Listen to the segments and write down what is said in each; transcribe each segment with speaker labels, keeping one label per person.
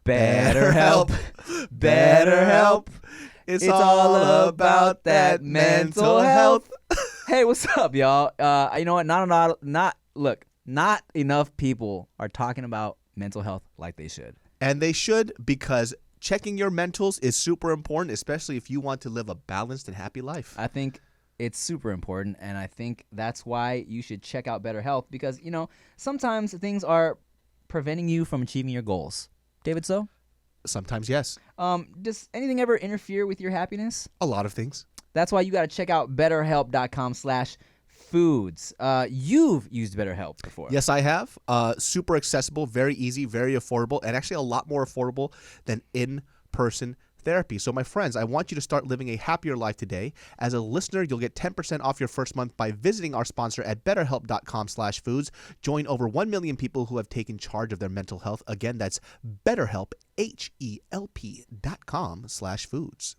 Speaker 1: BetterHelp. BetterHelp.
Speaker 2: It's all about that mental health.
Speaker 1: Hey, what's up, y'all? You know what? Not enough people are talking about mental health like they should.
Speaker 2: And they should, because checking your mentals is super important, especially if you want to live a balanced and happy life.
Speaker 1: I think it's super important, and I think that's why you should check out BetterHelp, because, sometimes things are preventing you from achieving your goals. David, so?
Speaker 2: Sometimes, yes.
Speaker 1: Does anything ever interfere with your happiness?
Speaker 2: A lot of things.
Speaker 1: That's why you got to check out BetterHelp.com/foods. You've used BetterHelp before.
Speaker 2: Yes, I have. Super accessible, very easy, very affordable, and actually a lot more affordable than in-person therapy. So my friends, I want you to start living a happier life today. As a listener, you'll get 10% off your first month by visiting our sponsor at betterhelp.com/foods. Join over 1 million people who have taken charge of their mental health. Again, that's BetterHelp, HELP.com/foods.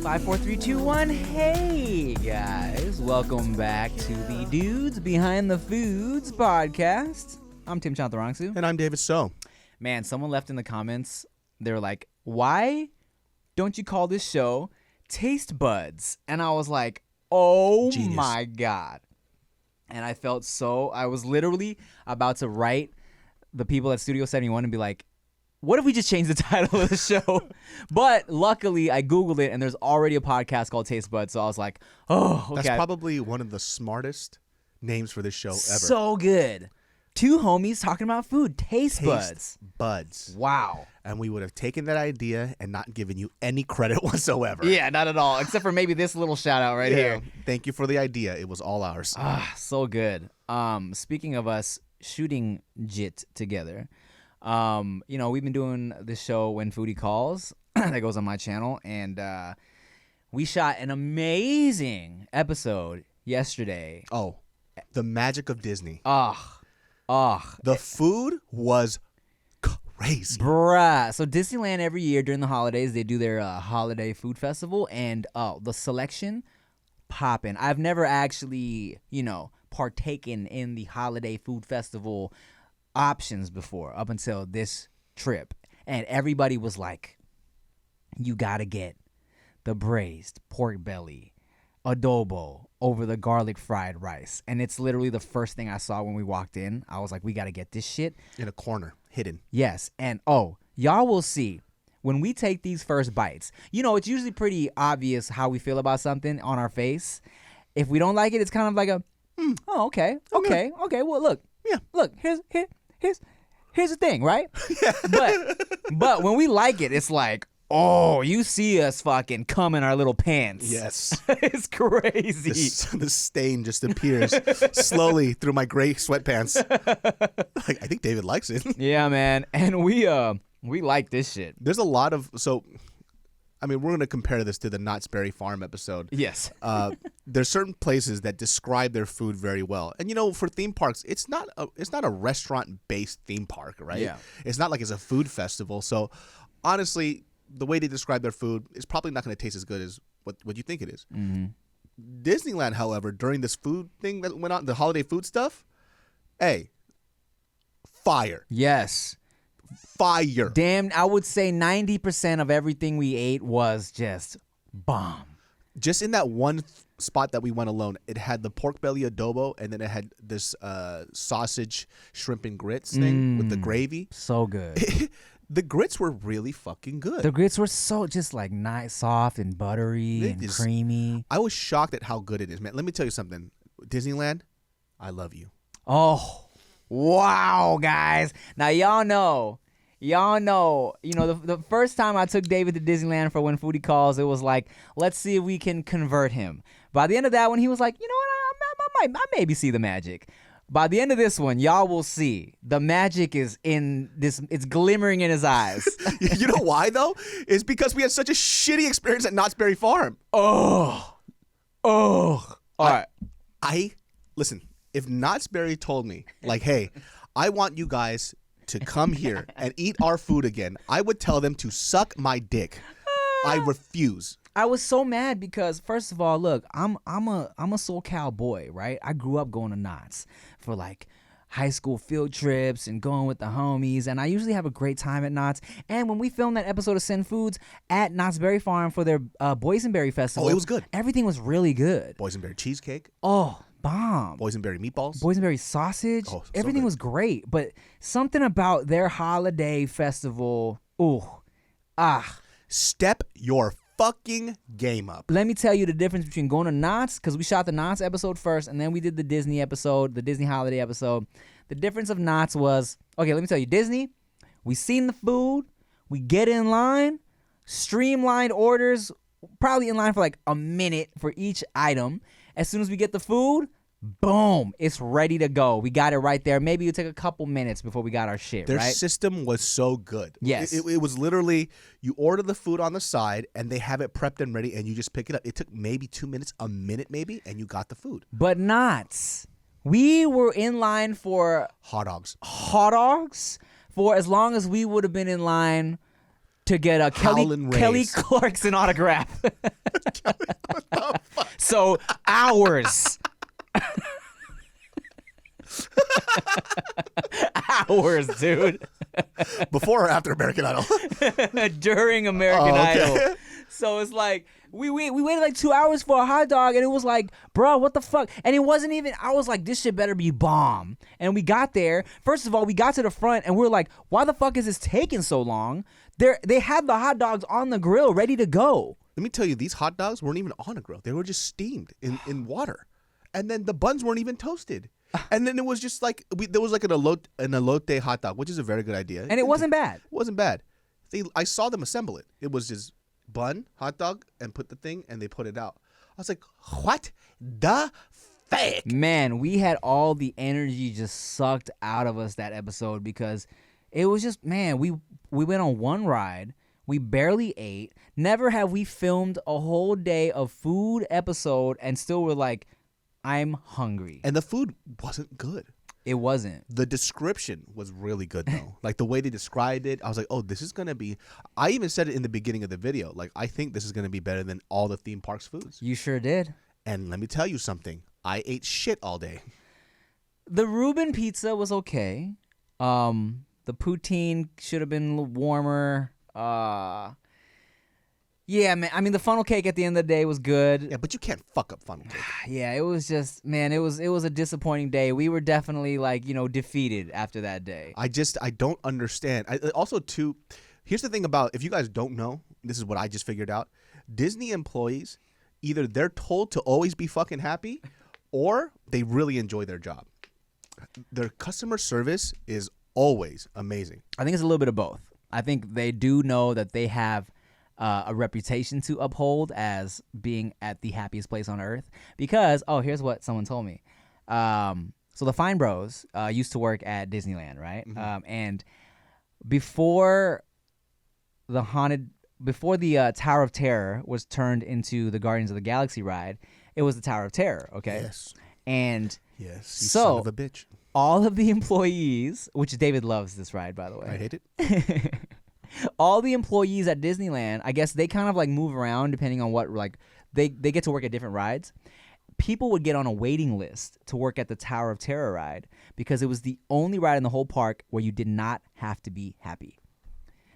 Speaker 1: Five, 4, 3, 2, 1. Hey guys, welcome back to the Dudes Behind the Foods podcast. I'm Tim Chantarangsu.
Speaker 2: And I'm David So.
Speaker 1: Man, someone left in the comments, they were like, why don't you call this show Taste Buds? And I was like, oh
Speaker 2: Genius.
Speaker 1: My God. And I was literally about to write the people at Studio 71 and be like, what if we just change the title of the show? But luckily, I Googled it, and there's already a podcast called Taste Buds. So I was like, oh, okay.
Speaker 2: That's probably one of the smartest names for this show ever.
Speaker 1: So good. Two homies talking about food. Taste Buds.
Speaker 2: Buds.
Speaker 1: Wow.
Speaker 2: And we would have taken that idea and not given you any credit whatsoever.
Speaker 1: Yeah, not at all. Except for maybe this little shout out right here.
Speaker 2: Thank you for the idea. It was all ours.
Speaker 1: So good. Speaking of us shooting JIT together, we've been doing this show When Foodie Calls that goes on my channel, and we shot an amazing episode yesterday.
Speaker 2: Oh, the magic of Disney.
Speaker 1: The
Speaker 2: food was crazy.
Speaker 1: Bruh. So Disneyland every year during the holidays, they do their holiday food festival, and the selection popping. I've never actually, partaken in the holiday food festival options before up until this trip, and everybody was like, you gotta get the braised pork belly adobo over the garlic fried rice. And it's literally the first thing I saw when we walked in. I was like, we gotta get this shit
Speaker 2: in a corner, hidden.
Speaker 1: Yes. And y'all will see when we take these first bites, it's usually pretty obvious how we feel about something on our face. If we don't like it, it's kind of like okay, well, look, here's the thing, right? But when we like it, it's like, you see us fucking cum in our little pants.
Speaker 2: Yes.
Speaker 1: It's crazy.
Speaker 2: The stain just appears slowly through my gray sweatpants. I think David likes it.
Speaker 1: Yeah, man. And we like this shit.
Speaker 2: There's a lot of we're going to compare this to the Knott's Berry Farm episode.
Speaker 1: Yes.
Speaker 2: There's certain places that describe their food very well. And, for theme parks, it's not a restaurant-based theme park, right?
Speaker 1: Yeah.
Speaker 2: It's not like it's a food festival. So, honestly, the way they describe their food is probably not going to taste as good as what you think it is.
Speaker 1: Mm-hmm.
Speaker 2: Disneyland, however, during this food thing that went on, the holiday food stuff, fire.
Speaker 1: Yes.
Speaker 2: Fire.
Speaker 1: Damn, I would say 90% of everything we ate was just bomb.
Speaker 2: Just in that one spot that we went alone, it had the pork belly adobo, and then it had this sausage, shrimp, and grits thing with the gravy.
Speaker 1: So good.
Speaker 2: The grits were really fucking good.
Speaker 1: The grits were so just like nice, soft, and buttery and creamy.
Speaker 2: I was shocked at how good it is, man. Let me tell you something. Disneyland, I love you.
Speaker 1: Oh, wow, guys. Now, y'all know, the first time I took David to Disneyland for When Foodie Calls, it was like, let's see if we can convert him. By the end of that one, he was like, you know what, I maybe see the magic. By the end of this one, y'all will see the magic is in this. It's glimmering in his eyes.
Speaker 2: You know why, though? It's because we had such a shitty experience at Knott's Berry Farm.
Speaker 1: All right.
Speaker 2: Listen, if Knott's Berry told me, like, hey, I want you guys to come here and eat our food again, I would tell them to suck my dick. I refuse.
Speaker 1: I was so mad because first of all, look, I'm a SoCal boy, right? I grew up going to Knott's for like high school field trips and going with the homies, and I usually have a great time at Knott's. And when we filmed that episode of Send Foods at Knott's Berry Farm for their Boysenberry Festival,
Speaker 2: it was good.
Speaker 1: Everything was really good.
Speaker 2: Boysenberry cheesecake.
Speaker 1: Oh, bomb.
Speaker 2: Boysenberry meatballs.
Speaker 1: Boysenberry sausage.
Speaker 2: Oh, so
Speaker 1: everything
Speaker 2: good.
Speaker 1: was great, but something about their holiday festival,
Speaker 2: Step your fucking game up.
Speaker 1: let me tell you the difference between going to Knott's, because we shot the Knott's episode first, and then we did the Disney episode, the Disney holiday episode. The difference of Knott's was, okay, let me tell you, Disney, we seen the food, we get in line, streamlined orders, probably in line for like a minute for each item. As soon as we get the food, boom, it's ready to go. We got it right there. Maybe it took a couple minutes before we got our shit,
Speaker 2: Their
Speaker 1: right?
Speaker 2: system was so good.
Speaker 1: Yes.
Speaker 2: It was literally, you order the food on the side, and they have it prepped and ready, and you just pick it up. It took maybe 2 minutes, a minute maybe, and you got the food.
Speaker 1: But Knott's. We were in line for
Speaker 2: Hot dogs.
Speaker 1: hot dogs for as long as we would have been in line to get a
Speaker 2: Howlin'
Speaker 1: Kelly
Speaker 2: Rays.
Speaker 1: Clarkson autograph. So hours. Hours, dude.
Speaker 2: Before or after American Idol?
Speaker 1: During American
Speaker 2: Oh, okay.
Speaker 1: Idol. So it's like we waited like 2 hours for a hot dog, and it was like, bro, what the fuck? And it wasn't even, I was like, this shit better be bomb. And we got there. First of all, we got to the front, and we were like, why the fuck is this taking so long? They had the hot dogs on the grill ready to go.
Speaker 2: Let me tell you, these hot dogs weren't even on a grill. They were just steamed in water. And then the buns weren't even toasted. And then it was just like, there was like an elote hot dog, which is a very good idea.
Speaker 1: And it wasn't bad.
Speaker 2: It wasn't bad. I saw them assemble it. It was just bun, hot dog, and put the thing, and they put it out. I was like, what the fuck?
Speaker 1: Man, we had all the energy just sucked out of us that episode because it was just, man, we went on one ride. We barely ate. Never have we filmed a whole day of food episode and still were like, I'm hungry.
Speaker 2: And the food wasn't good.
Speaker 1: It wasn't.
Speaker 2: The description was really good, though. Like, the way they described it, I was like, oh, this is going to be... I even said it in the beginning of the video. Like, I think this is going to be better than all the theme parks foods.
Speaker 1: You sure did.
Speaker 2: And let me tell you something. I ate shit all day.
Speaker 1: The Reuben pizza was okay. The poutine should have been a little warmer. Yeah, man. I mean, the funnel cake at the end of the day was good.
Speaker 2: Yeah, but you can't fuck up funnel cake.
Speaker 1: Yeah, it was just, man, it was a disappointing day. We were definitely like, defeated after that day.
Speaker 2: I don't understand. Also, too, here's the thing about, if you guys don't know, this is what I just figured out. Disney employees, either they're told to always be fucking happy, or they really enjoy their job. Their customer service is always amazing.
Speaker 1: I think it's a little bit of both. I think they do know that they have a reputation to uphold as being at the happiest place on earth. Because, here's what someone told me. So the Fine Bros used to work at Disneyland, right?
Speaker 2: Mm-hmm.
Speaker 1: And before the Tower of Terror was turned into the Guardians of the Galaxy ride, it was the Tower of Terror, okay?
Speaker 2: Yes.
Speaker 1: And
Speaker 2: Yes, you
Speaker 1: so,
Speaker 2: son of a bitch.
Speaker 1: all of the employees, which David loves this ride, by the way.
Speaker 2: I hate it.
Speaker 1: All the employees at Disneyland, I guess they kind of like move around depending on what, like, they get to work at different rides. People would get on a waiting list to work at the Tower of Terror ride because it was the only ride in the whole park where you did not have to be happy.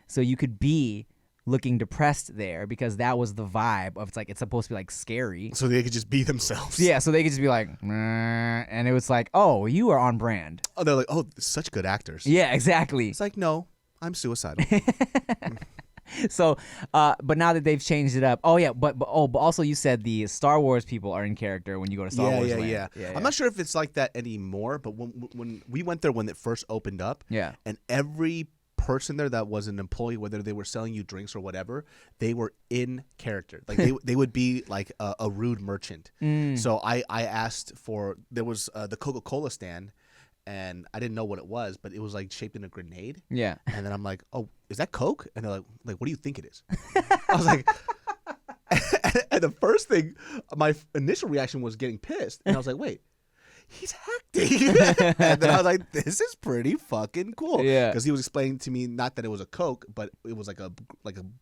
Speaker 1: So you could be looking depressed there because that was the vibe of, it's supposed to be like scary.
Speaker 2: So they could just be themselves.
Speaker 1: Yeah, so they could just be like, "Meh," and it was like, oh, you are on brand.
Speaker 2: Oh, they're like, oh, such good actors.
Speaker 1: Yeah, exactly.
Speaker 2: It's like, no, I'm suicidal.
Speaker 1: So, but now that they've changed it up, but also you said the Star Wars people are in character when you go to Star Wars Land.
Speaker 2: Yeah. I'm not sure if it's like that anymore, but when we went there when it first opened up,
Speaker 1: Yeah.
Speaker 2: and every person there that was an employee, whether they were selling you drinks or whatever, they were in character. Like they would be like a rude merchant. So I asked for, there was the Coca-Cola stand, and I didn't know what it was, but it was like shaped in a grenade.
Speaker 1: Yeah.
Speaker 2: And then I'm like, oh, is that Coke? And they're like, what do you think it is? I was like, and the first thing, my initial reaction was getting pissed. And I was like, wait, he's acting. And then I was like, this is pretty fucking cool.
Speaker 1: Yeah.
Speaker 2: Because he was explaining to me not that it was a Coke, but it was like a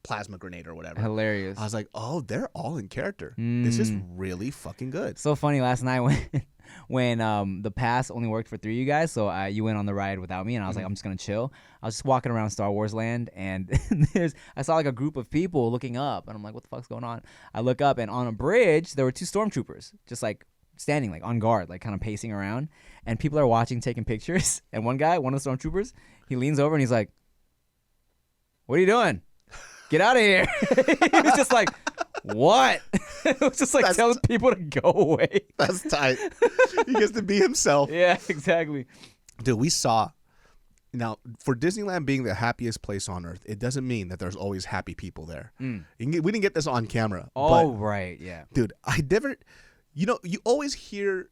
Speaker 2: plasma grenade or whatever.
Speaker 1: Hilarious.
Speaker 2: I was like, oh, they're all in character. This is
Speaker 1: Mm.
Speaker 2: really fucking good.
Speaker 1: So funny. Last night when the pass only worked for 3 of you guys, so you went on the ride without me, and I was like, I'm just gonna chill. I was just walking around Star Wars Land, and I saw like a group of people looking up, and I'm like, what the fuck's going on? I look up, and on a bridge there were 2 stormtroopers, just like standing like on guard, like kind of pacing around, and people are watching, taking pictures. And one of the stormtroopers, he leans over and he's like, "What are you doing? Get out of here!" He was just like, "What?" It was just like telling people to go away.
Speaker 2: That's tight. He gets to be himself.
Speaker 1: Yeah, exactly.
Speaker 2: Dude, we saw. Now, for Disneyland being the happiest place on earth, it doesn't mean that there's always happy people there. We didn't get this on camera.
Speaker 1: Oh,
Speaker 2: but,
Speaker 1: right, yeah.
Speaker 2: dude, I never. You always hear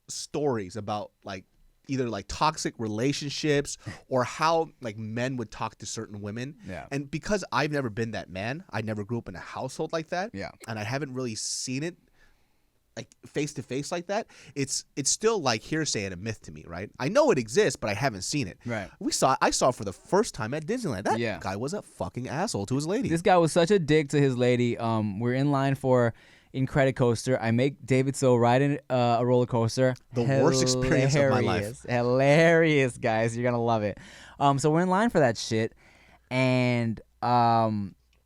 Speaker 2: stories about like either like toxic relationships or how like men would talk to certain women.
Speaker 1: Yeah.
Speaker 2: And because I've never been that man, I never grew up in a household like that.
Speaker 1: Yeah.
Speaker 2: And I haven't really seen it like face to face like that. It's still like hearsay and a myth to me, right? I know it exists, but I haven't seen it.
Speaker 1: Right.
Speaker 2: I saw it for the first time at Disneyland. That
Speaker 1: Yeah.
Speaker 2: guy was a fucking asshole to his lady.
Speaker 1: This guy was such a dick to his lady. We're in line for Incredicoaster. I make David So ride in a roller coaster.
Speaker 2: The worst experience of my life.
Speaker 1: Hilarious, guys. You're gonna love it. So we're in line for that shit, and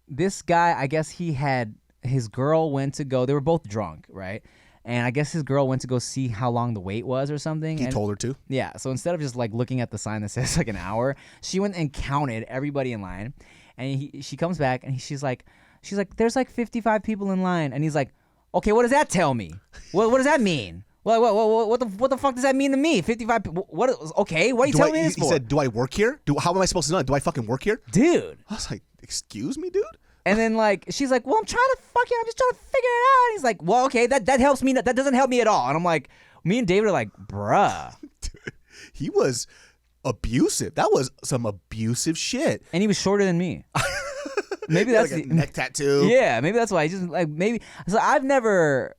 Speaker 1: this guy, I guess he had his girl went to go. They were both drunk, right? And I guess his girl went to go see how long the wait was or something.
Speaker 2: He
Speaker 1: and
Speaker 2: told her to.
Speaker 1: Yeah. So instead of just like looking at the sign that says like an hour, she went and counted everybody in line, and she comes back and she's like, there's like 55 people in line, and he's like, okay, what does that tell me? What does that mean? What the fuck does that mean to me? 55. What? Okay, what are you telling me this for?
Speaker 2: He said, "Do I work here? How am I supposed to know? Do I fucking work here?"
Speaker 1: Dude.
Speaker 2: I was like, "Excuse me, dude."
Speaker 1: And then like she's like, "Well, I'm just trying to figure it out." And he's like, "Well, okay, that helps me. That doesn't help me at all." And I'm like, me and David are like, "Bruh."
Speaker 2: Dude, he was abusive. That was some abusive shit.
Speaker 1: And he was shorter than me. Maybe that's
Speaker 2: like a neck tattoo.
Speaker 1: Yeah, maybe that's why. He just like maybe. So I've never.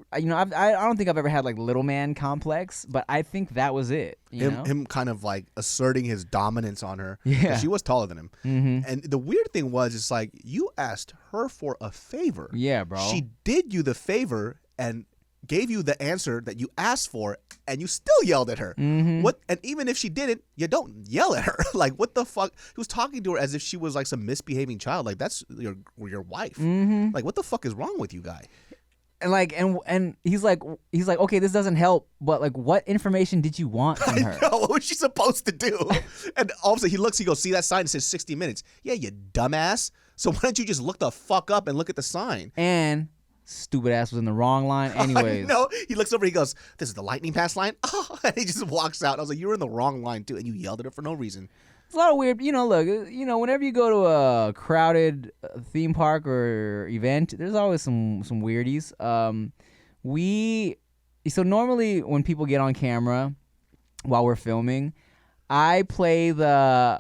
Speaker 1: I don't think I've ever had like little man complex, but I think that was it.
Speaker 2: Him kind of like asserting his dominance on her.
Speaker 1: Yeah.
Speaker 2: She was taller than him.
Speaker 1: Mm-hmm.
Speaker 2: And the weird thing was, it's like you asked her for a favor.
Speaker 1: Yeah, bro.
Speaker 2: She did you the favor and gave you the answer that you asked for, and you still yelled at her.
Speaker 1: Mm-hmm.
Speaker 2: What? And even if she didn't, you don't yell at her. Like, what the fuck? He was talking to her as if she was like some misbehaving child. Like, that's your wife.
Speaker 1: Mm-hmm.
Speaker 2: Like, what the fuck is wrong with you, guy?
Speaker 1: And like, and he's like, okay, this doesn't help, but like, what information did you want from her?
Speaker 2: I know, what was she supposed to do? And all of a sudden he looks, he goes, see that sign that says 60 minutes? Yeah, you dumbass. So why don't you just look the fuck up and look at the sign?
Speaker 1: And stupid ass was in the wrong line anyways.
Speaker 2: No, he looks over, he goes, this is the lightning pass line? Oh, and he just walks out. I was like, you were in the wrong line too, and you yelled at her for no reason.
Speaker 1: It's a lot of weird, look, whenever you go to a crowded theme park or event, there's always some weirdies. So normally when people get on camera while we're filming, I play the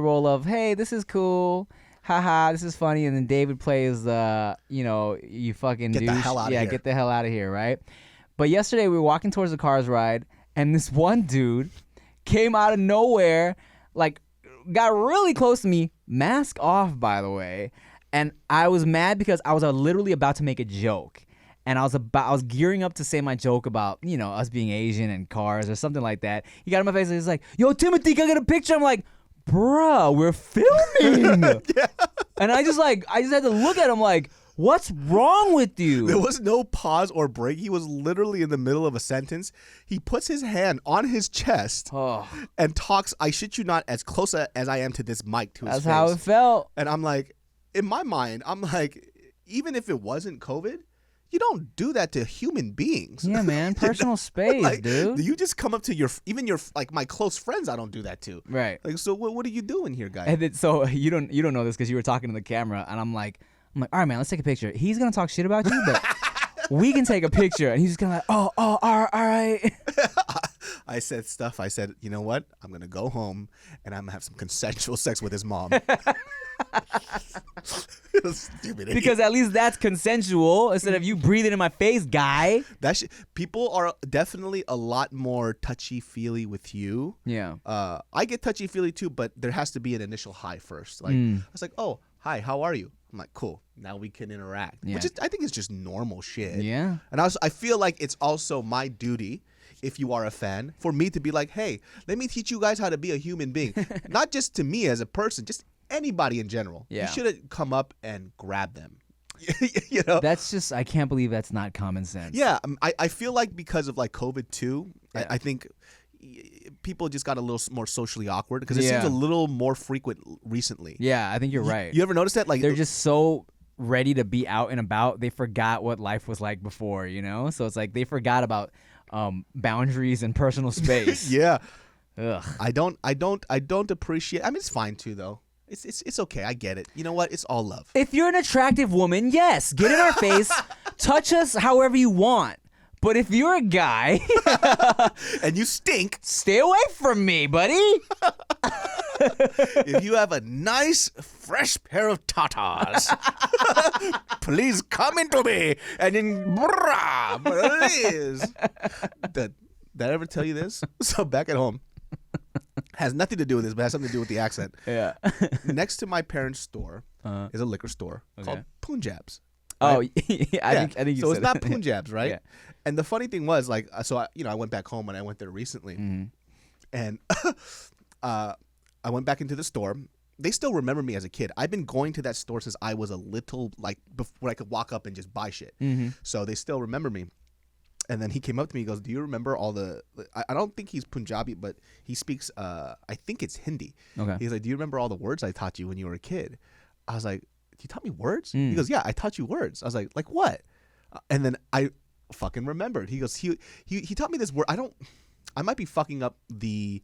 Speaker 1: role of, hey, this is cool, haha, this is funny, and then David plays the, you fucking douche.
Speaker 2: Get the hell out of here.
Speaker 1: Yeah, get the hell out of here, right? But yesterday we were walking towards the Cars ride, and this one dude came out of nowhere, like got really close to me, mask off, by the way, and I was mad because I was literally about to make a joke. And I was gearing up to say my joke about, us being Asian and cars or something like that. He got in my face and he's like, yo, Timothy, can I get a picture? I'm like, bruh, we're filming.
Speaker 2: Yeah.
Speaker 1: And I just had to look at him like, what's wrong with you?
Speaker 2: There was no pause or break. He was literally in the middle of a sentence. He puts his hand on his chest and talks, I shit you not, as close as I am to this mic to his face.
Speaker 1: That's how it felt.
Speaker 2: And I'm like, in my mind, I'm like, even if it wasn't COVID, you don't do that to human beings.
Speaker 1: Yeah, man. Personal space,
Speaker 2: like,
Speaker 1: dude.
Speaker 2: You just come up to your like my close friends. I don't do that to.
Speaker 1: Right.
Speaker 2: Like, so what are you doing here, guy?
Speaker 1: And then, so you don't know this because you were talking to the camera, and I'm like, all right, man, let's take a picture. He's gonna talk shit about you, but we can take a picture. And he's just gonna like, oh, all right.
Speaker 2: I said stuff. I said, you know what? I'm going to go home and I'm going to have some consensual sex with his mom. Stupid idiot.
Speaker 1: Because at least that's consensual instead of you breathing in my face, guy.
Speaker 2: People are definitely a lot more touchy-feely with you.
Speaker 1: Yeah.
Speaker 2: I get touchy-feely too, but there has to be an initial hi first. Like I was like, oh, hi, how are you? I'm like, cool. Now we can interact.
Speaker 1: Yeah.
Speaker 2: Which is, I think is just normal shit.
Speaker 1: Yeah.
Speaker 2: And I feel like it's also my duty, if you are a fan, for me to be like, hey, let me teach you guys how to be a human being. Not just to me as a person, just anybody in general.
Speaker 1: Yeah.
Speaker 2: You should come up and grab them. You know?
Speaker 1: That's just, I can't believe that's not common sense.
Speaker 2: Yeah. I feel like because of like COVID too,
Speaker 1: Yeah.
Speaker 2: I think people just got a little more socially awkward because it seems a little more frequent recently.
Speaker 1: Yeah, I think you're right.
Speaker 2: You ever notice that? Like
Speaker 1: they're just so ready to be out and about. They forgot what life was like before, you know? So it's like they forgot about boundaries and personal space.
Speaker 2: Yeah.
Speaker 1: Ugh.
Speaker 2: I don't appreciate. I mean, it's fine too though. It's okay. I get it. You know what? It's all love.
Speaker 1: If you're an attractive woman, yes, get in our face, touch us however you want. But if you're a guy
Speaker 2: and you stink,
Speaker 1: stay away from me, buddy.
Speaker 2: If you have a nice, fresh pair of tatas, please come into me and then, please. Did I ever tell you this? So back at home, has nothing to do with this, but has something to do with the accent.
Speaker 1: Yeah.
Speaker 2: Next to my parents' store is a liquor store called Punjab's.
Speaker 1: Oh,
Speaker 2: Right?
Speaker 1: yeah, I think you
Speaker 2: so
Speaker 1: said
Speaker 2: it's not
Speaker 1: it.
Speaker 2: Punjab's, right?
Speaker 1: Yeah.
Speaker 2: And the funny thing was, like, so I went back home and I went there recently, and I went back into the store. They still remember me as a kid. I've been going to that store since I was a little, like, before I could walk up and just buy shit. So they still remember me. And then he came up to me. He goes, "Do you remember all the?" I don't think he's Punjabi, but he speaks. I think it's Hindi.
Speaker 1: Okay.
Speaker 2: He's like, "Do you remember all the words I taught you when you were a kid?" I was like, "You taught me words?" He goes, "Yeah, I taught you words." I was like what? And then I fucking remembered. He goes, he taught me this word. I might be fucking up the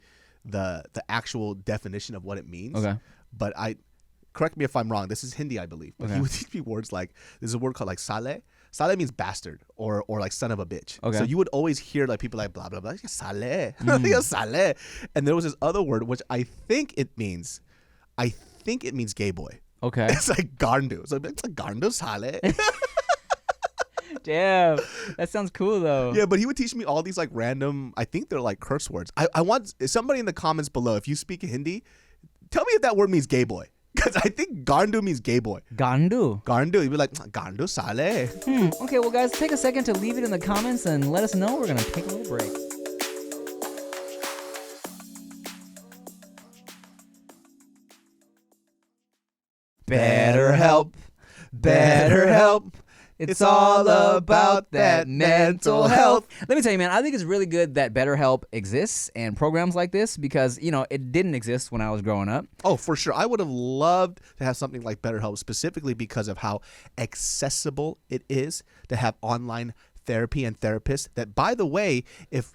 Speaker 2: actual definition of what it means.
Speaker 1: Okay.
Speaker 2: But correct me if I'm wrong. This is Hindi, I believe. But he would teach me words like, there's a word called like sale. Sale means bastard or like son of a bitch.
Speaker 1: Okay.
Speaker 2: So you would always hear like people like blah blah blah sale. Sale. And there was this other word which I think it means gay boy.
Speaker 1: Okay.
Speaker 2: It's like garndu. So it's like garndu sale.
Speaker 1: Damn. That sounds cool though.
Speaker 2: Yeah, but he would teach me all these like random, I think they're like curse words. I want somebody in the comments below, if you speak Hindi, tell me if that word means gay boy. Because I think Gandu means gay boy.
Speaker 1: Gandu.
Speaker 2: Gandu. You'd be like, Gandu sale.
Speaker 1: Okay, well, guys, take a second to leave it in the comments and let us know. We're going to take a little break.
Speaker 2: BetterHelp. BetterHelp. It's all about that mental health.
Speaker 1: Let me tell you, man, I think it's really good that BetterHelp exists and programs like this because, you know, it didn't exist when I was growing up.
Speaker 2: Oh, for sure. I would have loved to have something like BetterHelp specifically because of how accessible it is to have online therapy and therapists. That, by the way, if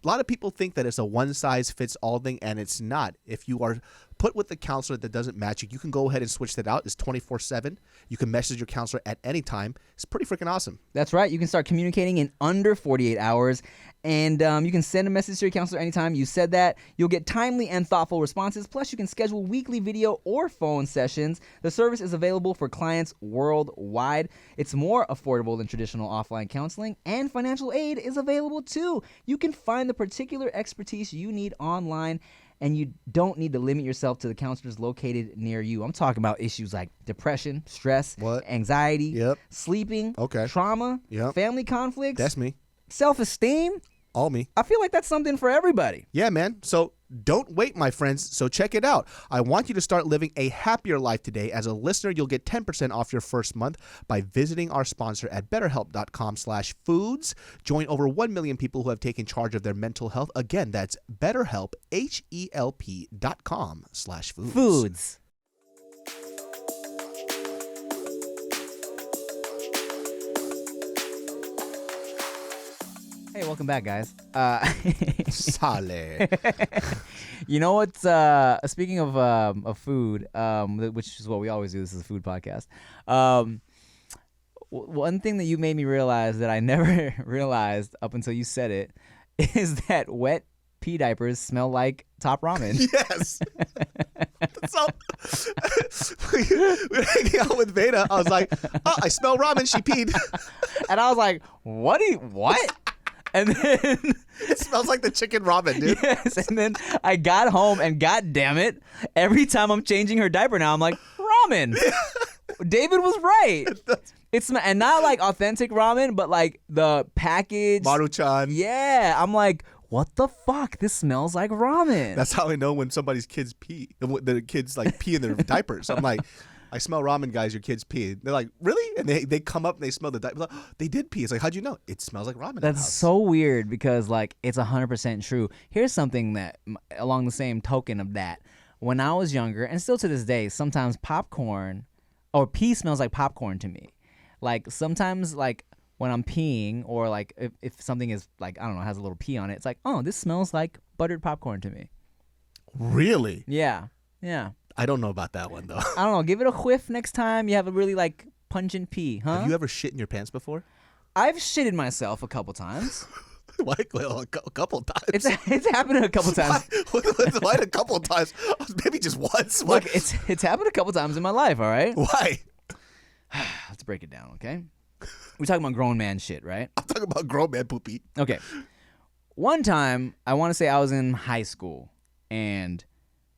Speaker 2: a lot of people think that it's a one-size-fits-all thing, and it's not. If you are put with a counselor that doesn't match you, you can go ahead and switch that out. It's 24/7. You can message your counselor at any time. It's pretty freaking awesome.
Speaker 1: That's right. You can start communicating in under 48 hours, and you can send a message to your counselor anytime you said that. You'll get timely and thoughtful responses. Plus, you can schedule weekly video or phone sessions. The service is available for clients worldwide. It's more affordable than traditional offline counseling, and financial aid is available too. You can find the particular expertise you need online, and you don't need to limit yourself to the counselors located near you. I'm talking about issues like depression, stress, anxiety, sleeping, trauma, family conflicts.
Speaker 2: That's me.
Speaker 1: Self-esteem.
Speaker 2: All me.
Speaker 1: I feel like that's something for everybody.
Speaker 2: Yeah, man. So don't wait, my friends. So check it out. I want you to start living a happier life today. As a listener, you'll get 10% off your first month by visiting our sponsor at betterhelp.com/foods. Join over 1 million people who have taken charge of their mental health. Again, that's BetterHelp, HELP.com/foods.
Speaker 1: Foods. Hey, welcome back, guys.
Speaker 2: Sale.
Speaker 1: You know what? Speaking of food, which is what we always do. This is a food podcast. One thing that you made me realize that I never realized up until you said it is that wet pee diapers smell like top ramen.
Speaker 2: Yes. So we were hanging out with Veda. I was like, oh, I smell ramen. She peed.
Speaker 1: And I was like, what? And then
Speaker 2: It smells like the chicken ramen, dude.
Speaker 1: yes, and then I got home and god damn it, every time I'm changing her diaper now, I'm like, ramen. David was right. It's and not like authentic ramen, but like the package.
Speaker 2: Maruchan.
Speaker 1: Yeah, I'm like, what the fuck? This smells like ramen.
Speaker 2: That's how I know when somebody's kids pee. The kids like pee in their diapers. I'm like, I smell ramen, guys. Your kids pee. They're like, really? And they come up and they smell the diaper. Like, oh, they did pee. It's like, how'd you know? It smells like ramen. in the
Speaker 1: That's
Speaker 2: house.
Speaker 1: so weird because like it's 100% true. Here's something that along the same token of that. When I was younger, and still to this day, sometimes popcorn or pee smells like popcorn to me. Like sometimes like when I'm peeing or like if something is like, I don't know, has a little pee on it, it's like, oh, this smells like buttered popcorn to me.
Speaker 2: Really?
Speaker 1: Yeah.
Speaker 2: I don't know about that one though.
Speaker 1: I don't know. Give it a whiff next time you have a really like pungent pee, huh?
Speaker 2: Have you ever shit in your pants before?
Speaker 1: I've shitted myself a couple times.
Speaker 2: Well, a couple times.
Speaker 1: It's happened a couple times.
Speaker 2: Why a couple times? Maybe just once.
Speaker 1: Look, it's happened a couple times in my life, all right?
Speaker 2: Why?
Speaker 1: Let's break it down, okay? We're talking about grown man shit, right?
Speaker 2: I'm talking about grown man poopy.
Speaker 1: Okay. One time, I want to say I was in high school, and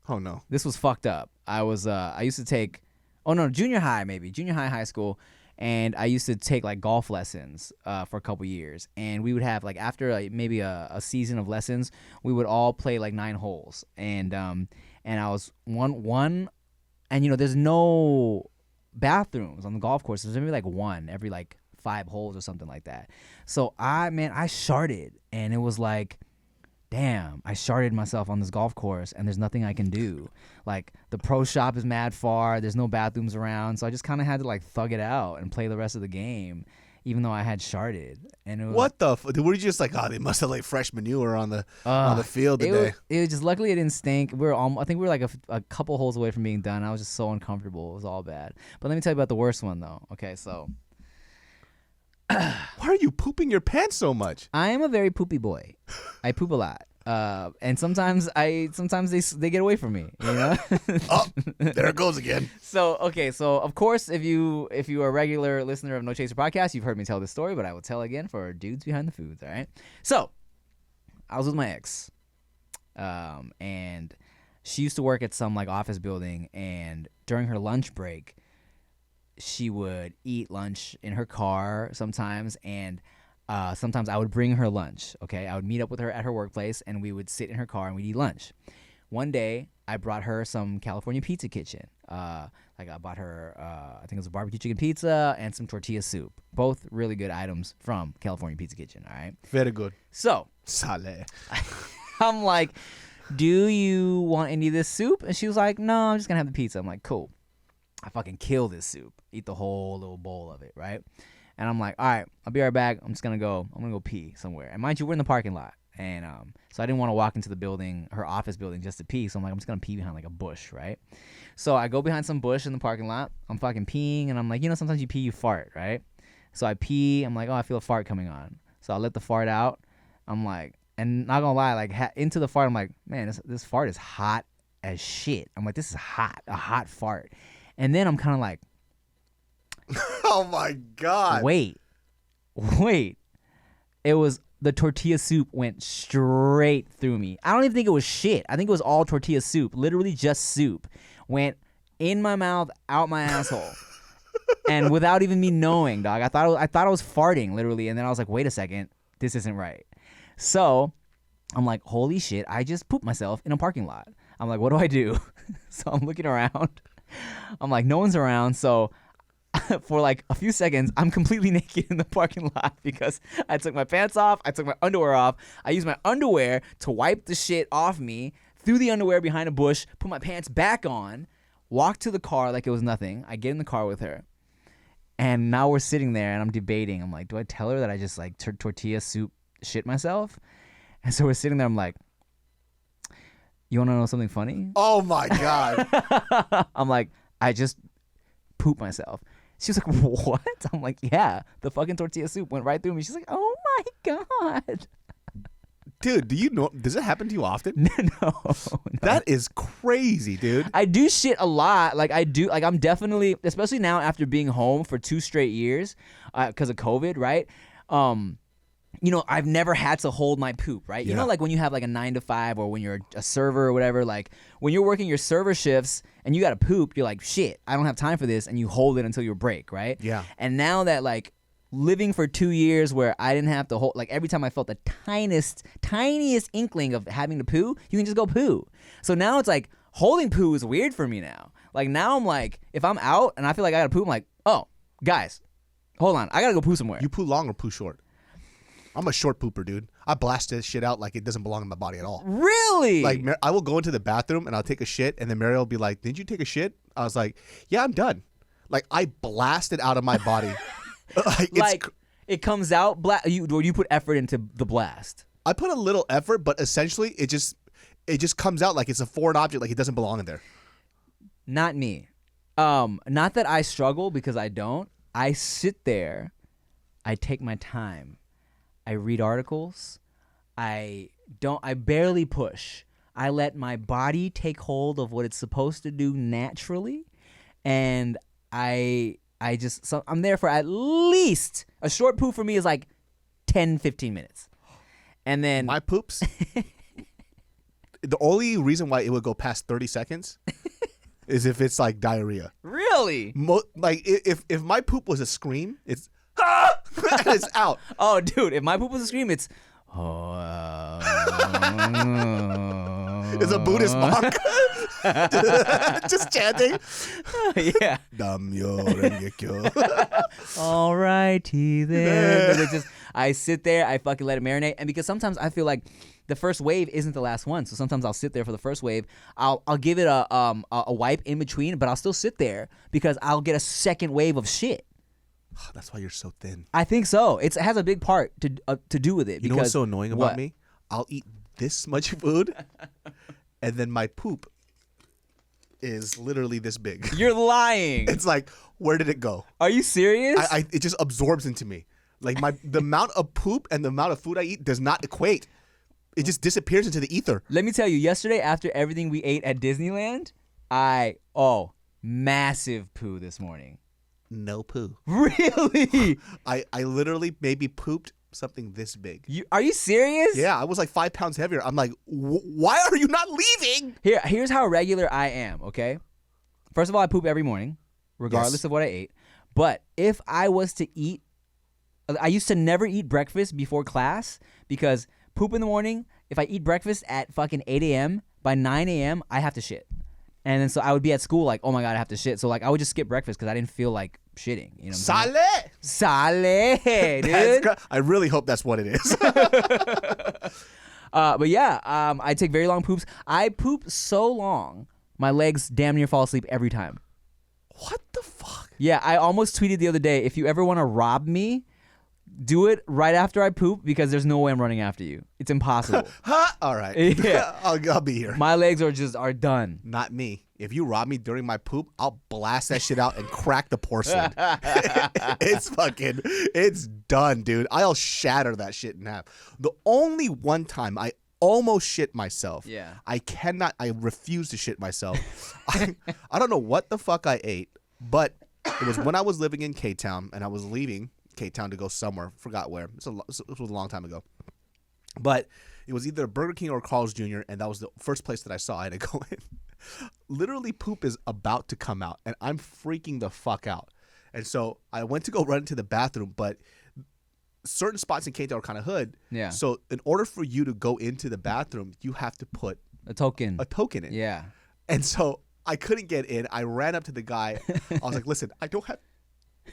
Speaker 2: Oh no.
Speaker 1: this was fucked up. I used to take, junior high school, and I used to take like golf lessons for a couple years, and we would have like after maybe a season of lessons, we would all play like 9 holes, and I was one, and there's no bathrooms on the golf course. There's maybe like one every like 5 holes or something like that. So I sharted, and it was like, damn, I sharted myself on this golf course and there's nothing I can do. Like the pro shop is mad far, there's no bathrooms around, so I just kind of had to like thug it out and play the rest of the game even though I had sharted. And it was,
Speaker 2: What the were you just like, oh, they must have like fresh manure on the field today?
Speaker 1: It was just, luckily it didn't stink. I think we were like a couple holes away from being done. I was just so uncomfortable. It was all bad. But let me tell you about the worst one though. Okay, so
Speaker 2: Why are you pooping your pants so much?
Speaker 1: I am a very poopy boy. I poop a lot. And sometimes they get away from me,
Speaker 2: Oh, there it goes again.
Speaker 1: So of course, if you are a regular listener of No Chaser Podcast, you've heard me tell this story, but I will tell again for dudes behind the foods. All right. So I was with my ex, and she used to work at some like office building, and during her lunch break, she would eat lunch in her car sometimes, and sometimes I would bring her lunch, okay? I would meet up with her at her workplace, and we would sit in her car, and we'd eat lunch. One day, I brought her some California Pizza Kitchen. Like I bought her, I think it was a barbecue chicken pizza and some tortilla soup. Both really good items from California Pizza Kitchen, all right?
Speaker 2: Very good.
Speaker 1: So,
Speaker 2: Sale.
Speaker 1: I'm like, do you want any of this soup? And she was like, no, I'm just going to have the pizza. I'm like, cool. I fucking kill this soup. Eat the whole little bowl of it, right? And I'm like, all right, I'll be right back. I'm gonna go pee somewhere. And mind you, we're in the parking lot, and so I didn't want to walk into the building, her office building, just to pee. So I'm like, I'm just gonna pee behind like a bush, right? So I go behind some bush in the parking lot. I'm fucking peeing, and I'm like, sometimes you pee, you fart, right? So I pee. I'm like, oh, I feel a fart coming on. So I let the fart out. I'm like, and not gonna lie, like into the fart, I'm like, man, this fart is hot as shit. I'm like, this is hot, a hot fart. And then I'm kind of like,
Speaker 2: Oh my God.
Speaker 1: Wait. It was the tortilla soup went straight through me. I don't even think it was shit. I think it was all tortilla soup. Literally just soup. Went in my mouth, out my asshole. And without even me knowing, dog. I thought I was farting, literally. And then I was like, wait a second. This isn't right. So I'm like, holy shit. I just pooped myself in a parking lot. I'm like, what do I do? So I'm looking around. I'm like, no one's around. So for like a few seconds, I'm completely naked in the parking lot because I took my pants off. I took my underwear off. I used my underwear to wipe the shit off me, threw the underwear behind a bush, put my pants back on, walked to the car like it was nothing. I get in the car with her. And now we're sitting there and I'm debating. I'm like, do I tell her that I just like tortilla soup shit myself? And so we're sitting there. I'm like, you want to know something funny?
Speaker 2: Oh my God.
Speaker 1: I'm like, I just pooped myself. She was like, what? I'm like, yeah, the fucking tortilla soup went right through me. She's like, oh my God.
Speaker 2: Dude, do you know? Does it happen to you often?
Speaker 1: No.
Speaker 2: That is crazy, dude.
Speaker 1: I do shit a lot. Like I do. Like I'm definitely, especially now after being home for 2 straight years, because of COVID, right? You know, I've never had to hold my poop, right? You know, like when you have like a 9 to 5 or when you're a server or whatever, like when you're working your server shifts and you got to poop, you're like, shit, I don't have time for this. And you hold it until your break, right?
Speaker 2: Yeah.
Speaker 1: And now that like living for 2 years where I didn't have to hold, like every time I felt the tiniest inkling of having to poo, you can just go poo. So now it's like holding poo is weird for me now. Like now I'm like, if I'm out and I feel like I got to poop, I'm like, oh, guys, hold on. I got to go poo somewhere.
Speaker 2: You poo long or poo short? I'm a short pooper, dude. I blast this shit out like it doesn't belong in my body at all.
Speaker 1: Really?
Speaker 2: Like, I will go into the bathroom and I'll take a shit, and then Mary will be like, "Didn't you take a shit?" I was like, "Yeah, I'm done." Like, I blast it out of my body.
Speaker 1: Like it comes out. You put effort into the blast.
Speaker 2: I put a little effort, but essentially it just comes out like it's a foreign object, like it doesn't belong in there.
Speaker 1: Not me. Not that I struggle, because I don't. I sit there. I take my time. I read articles. I barely push. I let my body take hold of what it's supposed to do naturally, and I'm there for at least a short poo for me is like 10-15 minutes. And then
Speaker 2: my poops, the only reason why it would go past 30 seconds is if it's like diarrhea.
Speaker 1: Really?
Speaker 2: Like if my poop was a scream, it's and it's out.
Speaker 1: Oh, dude, if my poop was a scream, it's
Speaker 2: it's a Buddhist monk just chanting.
Speaker 1: Yeah. Alrighty then. I sit there, I fucking let it marinate, and because sometimes I feel like the first wave isn't the last one, so sometimes I'll sit there for the first wave. I'll give it a wipe in between, but I'll still sit there because I'll get a second wave of shit.
Speaker 2: That's why you're so thin.
Speaker 1: I think so. It has a big part to do with it.
Speaker 2: You know what's so annoying about me? I'll eat this much food, and then my poop is literally this big.
Speaker 1: You're lying.
Speaker 2: It's like, where did it go?
Speaker 1: Are you serious?
Speaker 2: It just absorbs into me. Like the amount of poop and the amount of food I eat does not equate. It just disappears into the ether.
Speaker 1: Let me tell you, yesterday after everything we ate at Disneyland, massive poo this morning.
Speaker 2: No poo.
Speaker 1: Really?
Speaker 2: I literally maybe pooped something this big.
Speaker 1: Are you serious?
Speaker 2: Yeah, I was like 5 pounds heavier. I'm like, why are you not leaving?
Speaker 1: Here's how regular I am, okay? First of all, I poop every morning, regardless of what I ate. But if I was to eat, I used to never eat breakfast before class because poop in the morning, if I eat breakfast at fucking 8 a.m., by 9 a.m., I have to shit. And then so I would be at school like, oh my God, I have to shit. So like I would just skip breakfast because I didn't feel like shitting. You know what Sale, dude.
Speaker 2: I really hope that's what it is.
Speaker 1: But yeah, I take very long poops. I poop so long, my legs damn near fall asleep every time.
Speaker 2: What the fuck?
Speaker 1: Yeah, I almost tweeted the other day, if you ever want to rob me, do it right after I poop because there's no way I'm running after you. It's impossible.
Speaker 2: All right.
Speaker 1: Yeah.
Speaker 2: I'll be here.
Speaker 1: My legs are done.
Speaker 2: Not me. If you rob me during my poop, I'll blast that shit out and crack the porcelain. It's done, dude. I'll shatter that shit in half. The only one time I almost shit myself.
Speaker 1: Yeah.
Speaker 2: I refuse to shit myself. I don't know what the fuck I ate, but it was when I was living in K-Town and I was leaving K-Town to go somewhere. Forgot where. This was a long time ago. But it was either Burger King or Carl's Jr., and that was the first place that I saw I had to go in. Literally, poop is about to come out, and I'm freaking the fuck out. And so I went to go run into the bathroom, but certain spots in K-Town are kind of hood.
Speaker 1: Yeah.
Speaker 2: So in order for you to go into the bathroom, you have to put
Speaker 1: a token
Speaker 2: in.
Speaker 1: Yeah.
Speaker 2: And so I couldn't get in. I ran up to the guy. I was like, listen, I don't have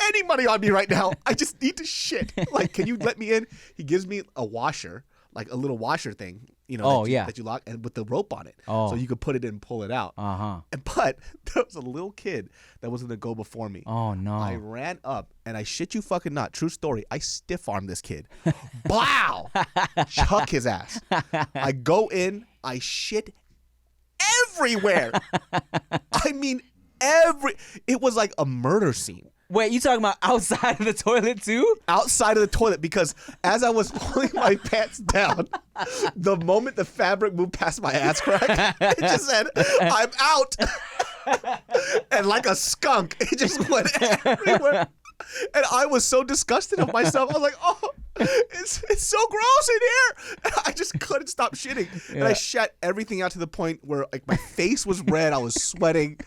Speaker 2: any money on me right now. I just need to shit. Like, can you let me in? He gives me a washer, like a little washer thing, that you lock, and with the rope on it. So you could put it in and pull it out. But there was a little kid that was going to go before me.
Speaker 1: Oh, no.
Speaker 2: I ran up, and I shit you fucking not. True story. I stiff-armed this kid. Blow! Chuck his ass. I go in. I shit everywhere. I mean, it was like a murder scene.
Speaker 1: Wait, you talking about outside of the toilet too?
Speaker 2: Outside of the toilet, because as I was pulling my pants down, the moment the fabric moved past my ass crack, it just said, "I'm out." And like a skunk, it just went everywhere. And I was so disgusted of myself. I was like, "Oh, it's so gross in here." And I just couldn't stop shitting. And I shat everything out to the point where like my face was red. I was sweating.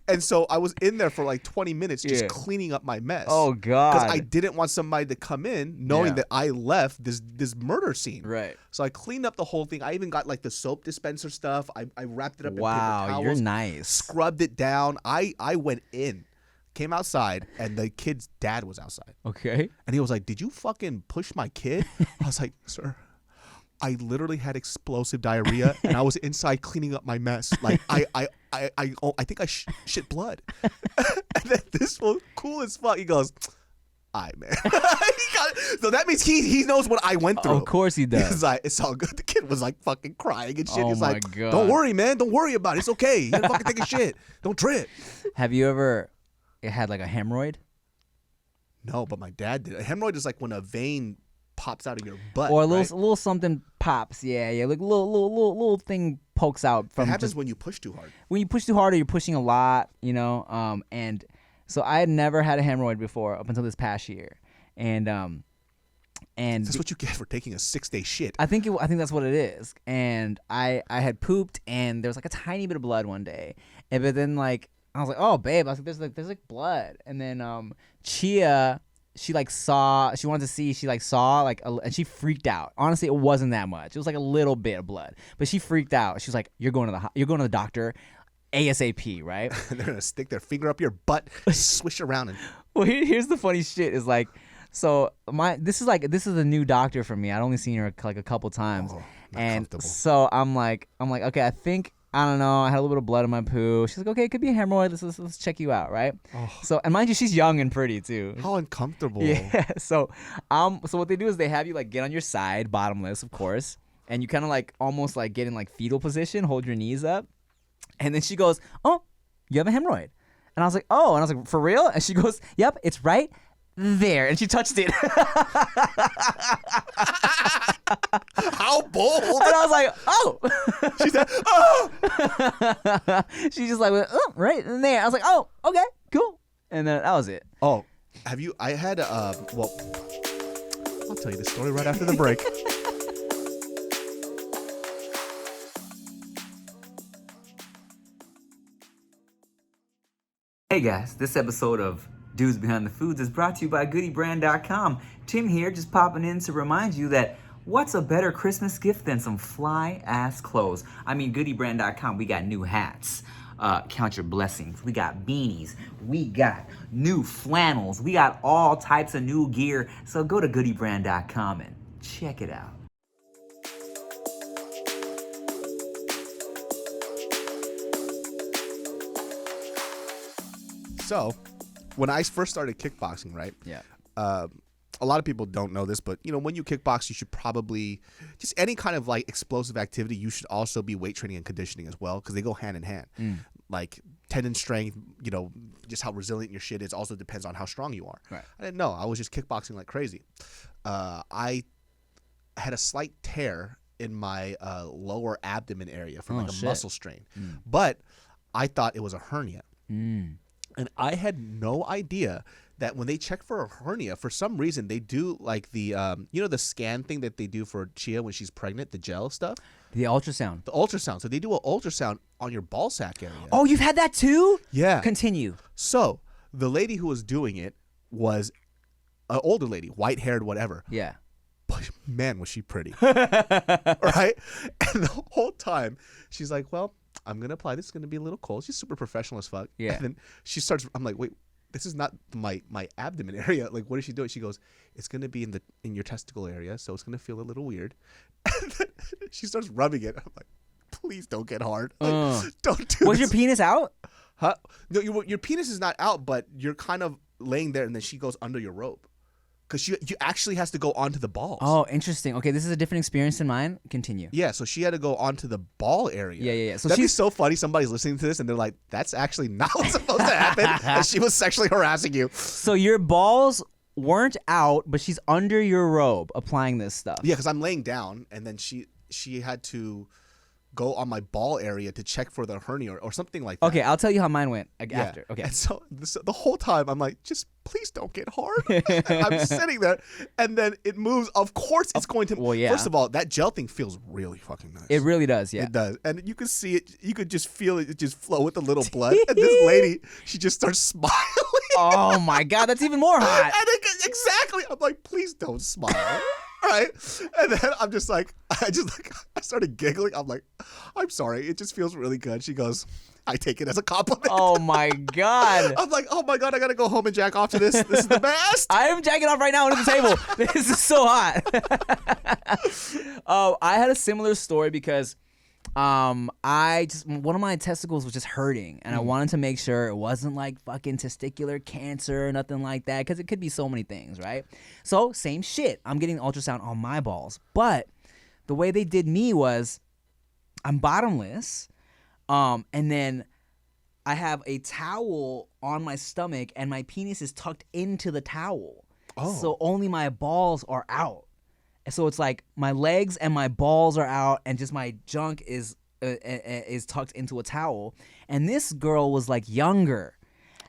Speaker 2: And so I was in there for like 20 minutes just cleaning up my mess.
Speaker 1: Oh, God.
Speaker 2: Because I didn't want somebody to come in knowing that I left this murder scene.
Speaker 1: Right.
Speaker 2: So I cleaned up the whole thing. I even got like the soap dispenser stuff. I wrapped it up in paper towels.
Speaker 1: Wow, you're nice.
Speaker 2: Scrubbed it down. I went in. Came outside, and the kid's dad was outside.
Speaker 1: Okay.
Speaker 2: And he was like, "Did you fucking push my kid?" I was like, "Sir, I literally had explosive diarrhea, and I was inside cleaning up my mess. Like, I think I shit blood." And then this was cool as fuck. He goes, "All right, man." So that means he knows what I went through.
Speaker 1: Of course he does.
Speaker 2: He's like, "It's all good." The kid was like fucking crying and shit.
Speaker 1: Oh
Speaker 2: He's
Speaker 1: my
Speaker 2: like,
Speaker 1: God.
Speaker 2: "Don't worry, man. Don't worry about it. It's okay. You gotta fucking take a shit. Don't trip."
Speaker 1: Have you ever had like a hemorrhoid?
Speaker 2: No, but my dad did. A hemorrhoid is like when a vein pops out of your butt,
Speaker 1: Or a
Speaker 2: right?
Speaker 1: little something pops. Yeah, like little thing pokes out from.
Speaker 2: It happens
Speaker 1: just,
Speaker 2: when you push too hard.
Speaker 1: when you push too hard or you're pushing a lot, you know. And so I had never had a hemorrhoid before up until this past year, and
Speaker 2: That's what you get for taking a 6-day shit.
Speaker 1: I think that's what it is. And I had pooped, and there was like a tiny bit of blood one day, but then like I was like, "Oh, babe," I was like, "There's like blood," and then Chia. She wanted to see, and she freaked out. Honestly, it wasn't that much. It was like a little bit of blood, but she freaked out. She was like, you're going to the doctor ASAP, right?
Speaker 2: They're going to stick their finger up your butt, swish around. And
Speaker 1: Well, here's the funny shit is like, so this is a new doctor for me. I'd only seen her like a couple times. And so I'm like, okay, I don't know. I had a little bit of blood in my poo. She's like, okay, it could be a hemorrhoid. Let's check you out, right?
Speaker 2: Oh.
Speaker 1: So, and mind you, she's young and pretty too.
Speaker 2: How uncomfortable.
Speaker 1: Yeah. So what they do is they have you like get on your side, bottomless, of course, and you kind of like almost like get in like fetal position, hold your knees up, and then she goes, "Oh, you have a hemorrhoid," and I was like, "Oh," and I was like, "For real?" And she goes, "Yep, it's right there," and she touched it.
Speaker 2: How bold!
Speaker 1: And I was like, "Oh."
Speaker 2: She said, "Oh."
Speaker 1: She just like went, "Oh, right in there." I was like, "Oh, okay, cool," and then that was it.
Speaker 2: Oh, have you? I had well, I'll tell you the story right after the break.
Speaker 1: Hey guys, this episode of Dudes Behind the Foods is brought to you by GoodyBrand.com. Tim here, just popping in to remind you that what's a better Christmas gift than some fly-ass clothes? I mean, GoodyBrand.com, we got new hats. Count your blessings. We got beanies. We got new flannels. We got all types of new gear. So go to GoodyBrand.com and check it out.
Speaker 2: So, when I first started kickboxing, right?
Speaker 1: Yeah.
Speaker 2: A lot of people don't know this, but when you kickbox, you should probably just any kind of like explosive activity. You should also be weight training and conditioning as well, because they go hand in hand. Like tendon strength, just how resilient your shit is also depends on how strong you are.
Speaker 1: Right.
Speaker 2: I didn't know. I was just kickboxing like crazy. I had a slight tear in my lower abdomen area from a muscle strain, but I thought it was a hernia. And I had no idea that when they check for a hernia, for some reason they do like the the scan thing that they do for Chia when she's pregnant, the gel stuff.
Speaker 1: The ultrasound.
Speaker 2: The ultrasound. So they do an ultrasound on your ball sack area.
Speaker 1: Oh, you've had that too?
Speaker 2: Yeah.
Speaker 1: Continue.
Speaker 2: So the lady who was doing it was an older lady, white-haired, whatever.
Speaker 1: Yeah.
Speaker 2: But man, was she pretty. Right? And the whole time she's like, well, I'm going to apply this. It's going to be a little cold. She's super professional as fuck.
Speaker 1: Yeah.
Speaker 2: And then she starts, I'm like, wait, this is not my abdomen area. Like, what is she doing? She goes, it's going to be in your testicle area, so it's going to feel a little weird. And then she starts rubbing it. I'm like, please don't get hard. Like, don't do
Speaker 1: Was
Speaker 2: this.
Speaker 1: your penis out?
Speaker 2: Huh? No, your penis is not out, but you're kind of laying there, and then she goes under your robe. because you actually has to go onto the balls.
Speaker 1: Oh, interesting. Okay, this is a different experience than mine. Continue.
Speaker 2: Yeah, so she had to go onto the ball area.
Speaker 1: Yeah. So
Speaker 2: that'd be so funny. Somebody's listening to this and they're like, "That's actually not what's supposed to happen." And she was sexually harassing you.
Speaker 1: So your balls weren't out, but she's under your robe applying this stuff.
Speaker 2: Yeah, because I'm laying down, and then she had to go on my ball area to check for the hernia or something like that.
Speaker 1: Okay, I'll tell you how mine went after. Okay.
Speaker 2: And so the whole time I'm like, just please don't get hard. I'm sitting there, and then it moves. Of course it's going to.
Speaker 1: Well, yeah.
Speaker 2: First of all, that gel thing feels really fucking nice.
Speaker 1: It really does, yeah.
Speaker 2: It does. And you could see it. You could just feel it just flow with the little blood. And this lady, she just starts smiling.
Speaker 1: Oh, my God. That's even more hot.
Speaker 2: And exactly. I'm like, please don't smile. Right? And then I'm just like, I started giggling. I'm like, I'm sorry. It just feels really good. She goes, I take it as a compliment.
Speaker 1: Oh, my God.
Speaker 2: I'm like, oh, my God. I got to go home and jack off to this. This is the best.
Speaker 1: I am jacking off right now under the table. This is so hot. I had a similar story because one of my testicles was just hurting, and I wanted to make sure it wasn't like fucking testicular cancer or nothing like that, because it could be so many things, right? So same shit. I'm getting ultrasound on my balls, but the way they did me was I'm bottomless, and then I have a towel on my stomach, and my penis is tucked into the towel.
Speaker 2: Oh.
Speaker 1: So only my balls are out. So it's like my legs and my balls are out, and just my junk is tucked into a towel. And this girl was like younger.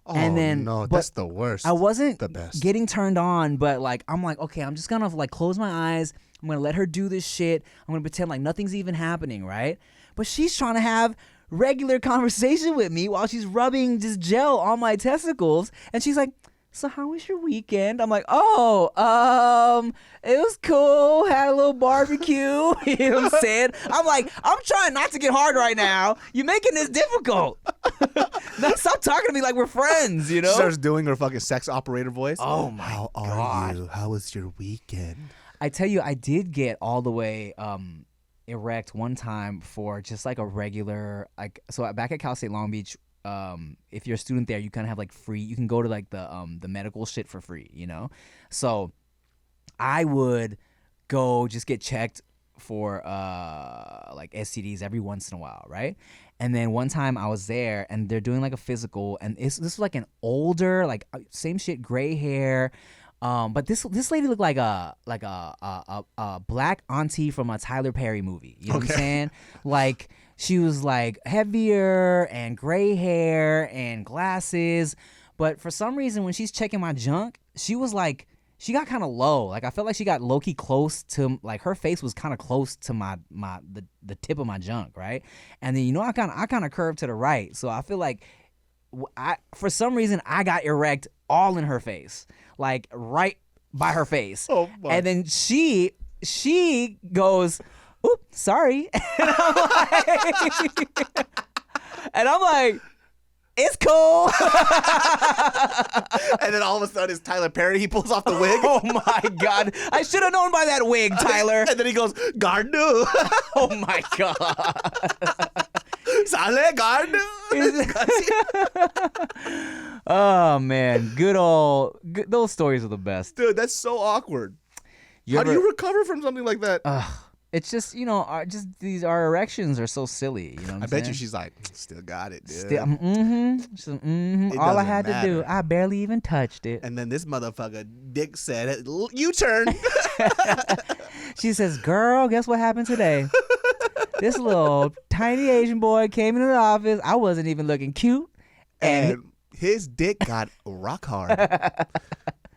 Speaker 2: Oh,
Speaker 1: and then,
Speaker 2: no, that's the worst.
Speaker 1: I wasn't
Speaker 2: the best.
Speaker 1: getting turned on, but like I'm like, okay, I'm just gonna like close my eyes. I'm gonna let her do this shit. I'm gonna pretend like nothing's even happening, right? But she's trying to have regular conversation with me while she's rubbing just gel on my testicles, and she's like, so how was your weekend? I'm like, it was cool. Had a little barbecue. You know what I'm saying? I'm like, I'm trying not to get hard right now. You're making this difficult. Now stop talking to me like we're friends, you know?
Speaker 2: She starts doing her fucking sex operator voice.
Speaker 1: Oh my
Speaker 2: How
Speaker 1: God.
Speaker 2: are you? How was your weekend?
Speaker 1: I tell you, I did get all the way erect one time for just like a regular, like, so back at Cal State Long Beach, if you're a student there, you kind of have like free, you can go to like the medical shit for free, you know? So I would go just get checked for like STDs every once in a while, right? And then one time I was there and they're doing like a physical, and this was like an older, like same shit, gray hair. But this lady looked like a black auntie from a Tyler Perry movie. You know what I'm saying? Like, she was like heavier and gray hair and glasses. But for some reason, when she's checking my junk, she was like, she got kind of low. Like, I felt like she got low-key close to, like, her face was kind of close to the tip of my junk, right? And then, you know, I kind of curved to the right. So I feel like for some reason, I got erect all in her face, like right by her face.
Speaker 2: Oh my.
Speaker 1: And then she goes, "Oop, sorry." And I'm like, it's cool.
Speaker 2: And then all of a sudden it's Tyler Perry. He pulls off the wig.
Speaker 1: Oh my God. I should have known by that wig, Tyler.
Speaker 2: And then he goes, Gardu.
Speaker 1: Oh my God.
Speaker 2: Sale Gardu.
Speaker 1: Oh man. Those stories are the best.
Speaker 2: Dude, that's so awkward. How do you recover from something like that?
Speaker 1: It's just, you know, our erections are so silly. You know what
Speaker 2: I bet
Speaker 1: saying?
Speaker 2: you she's like, still got it, dude.
Speaker 1: It all I had to do, I barely even touched it.
Speaker 2: And then this motherfucker, Dick said, U-turn.
Speaker 1: She says, girl, guess what happened today? This little tiny Asian boy came into the office. I wasn't even looking cute.
Speaker 2: And his dick got rock hard.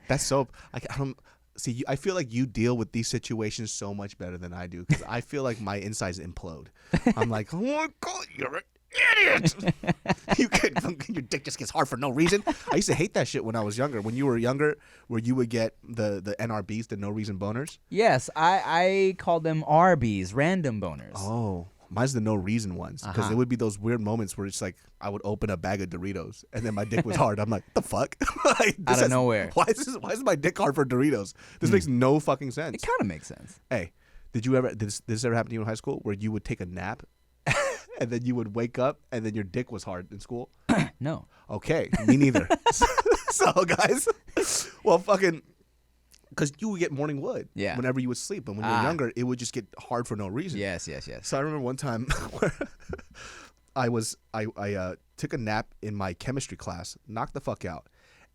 Speaker 2: That's so, I don't. See, I feel like you deal with these situations so much better than I do, because I feel like my insides implode. I'm like, oh my God, you're an idiot. Your dick just gets hard for no reason. I used to hate that shit when I was younger. When you were younger, where you would get the NRBs, the no reason boners.
Speaker 1: Yes, I called them RBs, random boners.
Speaker 2: Oh, mine's the no reason ones, because there would be those weird moments where it's like I would open a bag of Doritos and then my dick was hard. I'm like, the fuck? Like,
Speaker 1: out of nowhere.
Speaker 2: Why is my dick hard for Doritos? This makes no fucking sense.
Speaker 1: It kind of makes sense.
Speaker 2: Hey, did this ever happen to you in high school where you would take a nap and then you would wake up and then your dick was hard in school?
Speaker 1: No.
Speaker 2: Okay, me neither. So guys, well, fucking because you would get morning wood whenever you would sleep. And when you were younger, it would just get hard for no reason.
Speaker 1: Yes.
Speaker 2: So I remember one time where I took a nap in my chemistry class, knocked the fuck out,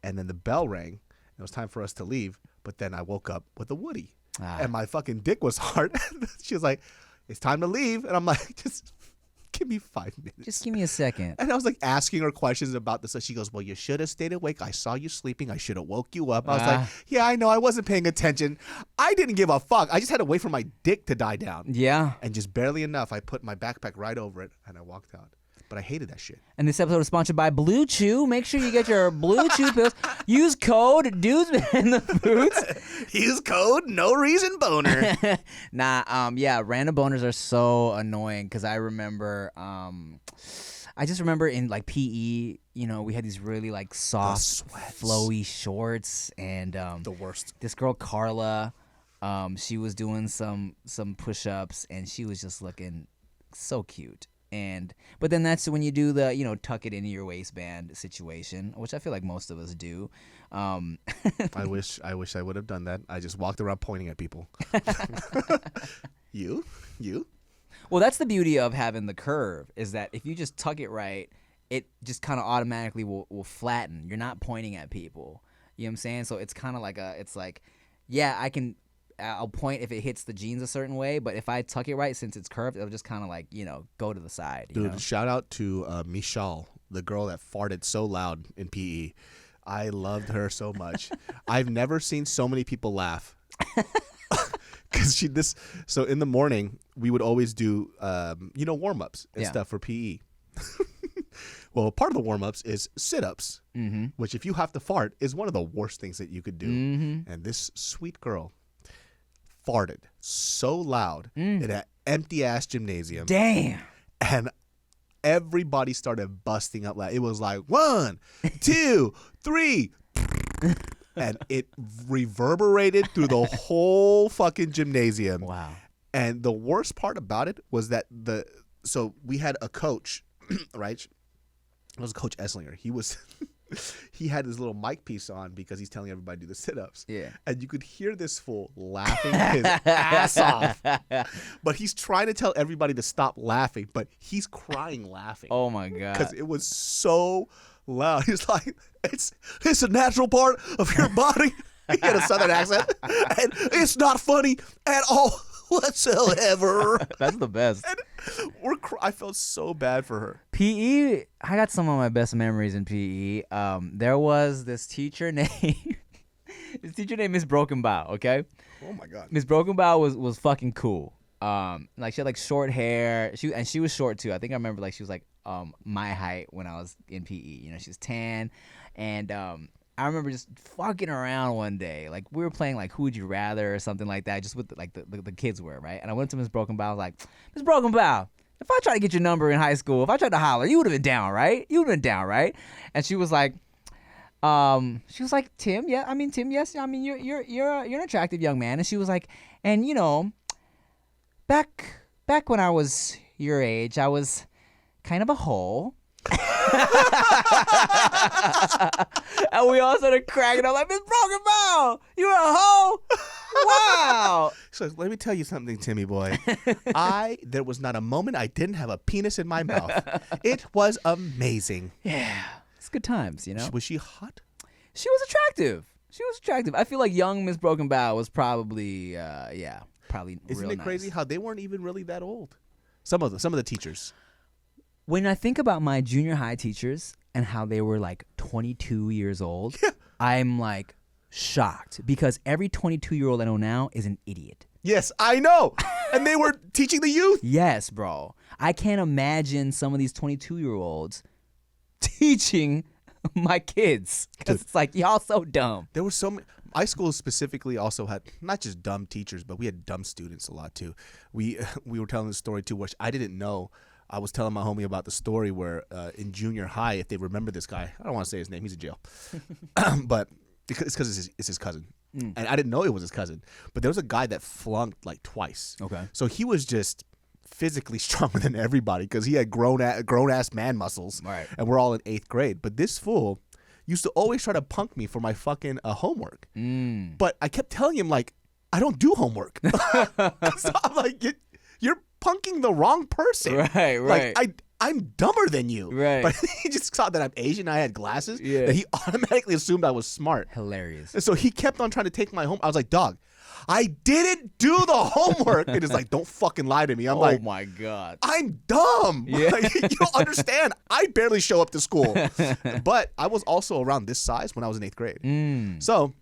Speaker 2: and then the bell rang. And it was time for us to leave, but then I woke up with a woody, and my fucking dick was hard. She was like, "It's time to leave," and I'm like, "Just give me 5 minutes.
Speaker 1: Just give me a second."
Speaker 2: And I was like asking her questions about this. So she goes, "Well, you should have stayed awake. I saw you sleeping. I should have woke you up." I was like, "Yeah, I know. I wasn't paying attention. I didn't give a fuck. I just had to wait for my dick to die down."
Speaker 1: Yeah.
Speaker 2: And just barely enough, I put my backpack right over it and I walked out. But I hated that shit.
Speaker 1: And this episode is sponsored by Blue Chew. Make sure you get your Blue Chew pills. Use code Dudes in the Boots.
Speaker 2: Use code No Reason Boner.
Speaker 1: Yeah, random boners are so annoying because I remember, I just remember in like PE, you know, we had these really like soft, flowy shorts, and
Speaker 2: the worst.
Speaker 1: This girl Carla, she was doing some push-ups, and she was just looking so cute. But then that's when you do the, you know, tuck it into your waistband situation, which I feel like most of us do.
Speaker 2: I wish I would have done that. I just walked around pointing at people. You.
Speaker 1: Well, that's the beauty of having the curve, is that if you just tuck it right, it just kind of automatically will flatten. You're not pointing at people. You know what I'm saying? So it's kind of like I'll point if it hits the jeans a certain way, but if I tuck it right, since it's curved, it'll just kind of like, you know, go to the side.
Speaker 2: Dude,
Speaker 1: you know?
Speaker 2: Shout out to Michelle, the girl that farted so loud in PE. I loved her so much. I've never seen so many people laugh. So in the morning, we would always do, warm-ups and stuff for PE. Well, part of the warm-ups is sit-ups, which if you have to fart is one of the worst things that you could do. And this sweet girl farted so loud in an empty-ass gymnasium.
Speaker 1: Damn.
Speaker 2: And everybody started busting up. It was like 1, 2, 3. And it reverberated through the whole fucking gymnasium.
Speaker 1: Wow.
Speaker 2: And the worst part about it was that so we had a coach, right? It was Coach Esslinger. He had his little mic piece on because he's telling everybody to do the sit-ups.
Speaker 1: Yeah.
Speaker 2: And you could hear this fool laughing his ass off. But he's trying to tell everybody to stop laughing, but he's crying laughing.
Speaker 1: Oh, my God.
Speaker 2: Because it was so loud. He's like, it's a natural part of your body. He had a southern accent. And it's not funny at all whatsoever.
Speaker 1: That's the best.
Speaker 2: And I felt so bad for her.
Speaker 1: PE, I got some of my best memories in PE. There was this teacher named Miss Broken Bow, okay?
Speaker 2: Oh my God.
Speaker 1: Miss Broken Bow was fucking cool. Like she had like short hair. She was short too. I think I remember like she was like my height when I was in PE. You know, she was tan, and I remember just fucking around one day. Like we were playing like Who Would You Rather or something like that, just with the kids were, right? And I went to Miss Broken Bow. I was like, Miss Broken Bow, if I tried to get your number in high school, if I tried to holler, you would have been down, right? You would have been down, right? And she was like, Tim, yeah, I mean Tim, yes, I mean you're an attractive young man. And she was like, and you know, back when I was your age, I was kind of a hoe. And we all started cracking up like, Miss Broken Bow, you're a hoe? Wow.
Speaker 2: So let me tell you something, Timmy boy. There was not a moment I didn't have a penis in my mouth. It was amazing.
Speaker 1: Yeah. It's good times, you know?
Speaker 2: Was she hot?
Speaker 1: She was attractive. I feel like young Miss Broken Bow was probably, probably
Speaker 2: Isn't
Speaker 1: real
Speaker 2: it crazy how they weren't even really that old? Some of the teachers.
Speaker 1: When I think about my junior high teachers and how they were like 22 years old, I'm like shocked because every 22-year-old I know now is an idiot.
Speaker 2: Yes, I know. And they were teaching the youth.
Speaker 1: Yes, bro. I can't imagine some of these 22-year-olds teaching my kids because it's like, y'all so dumb.
Speaker 2: There were so many. My school specifically also had not just dumb teachers, but we had dumb students a lot too. We were telling the story too, which I didn't know. I was telling my homie about the story where in junior high, if they remember this guy, I don't want to say his name, he's in jail, but it's because it's his cousin. And I didn't know it was his cousin, but there was a guy that flunked like twice.
Speaker 1: Okay.
Speaker 2: So he was just physically stronger than everybody because he had grown ass man muscles.
Speaker 1: Right.
Speaker 2: And we're all in 8th grade. But this fool used to always try to punk me for my fucking homework. But I kept telling him, like, I don't do homework. So I'm like, you're punking the wrong person.
Speaker 1: Right.
Speaker 2: Like, I'm dumber than you.
Speaker 1: Right.
Speaker 2: But he just saw that I'm Asian, I had glasses,
Speaker 1: Yeah.
Speaker 2: that he automatically assumed I was smart.
Speaker 1: Hilarious.
Speaker 2: And so he kept on trying to take my home. I was like, dog, I didn't do the homework. And it's like, don't fucking lie to me. I'm like,
Speaker 1: oh my God.
Speaker 2: I'm dumb.
Speaker 1: Yeah.
Speaker 2: Like, you don't understand. I barely show up to school. But I was also around this size when I was in 8th grade. So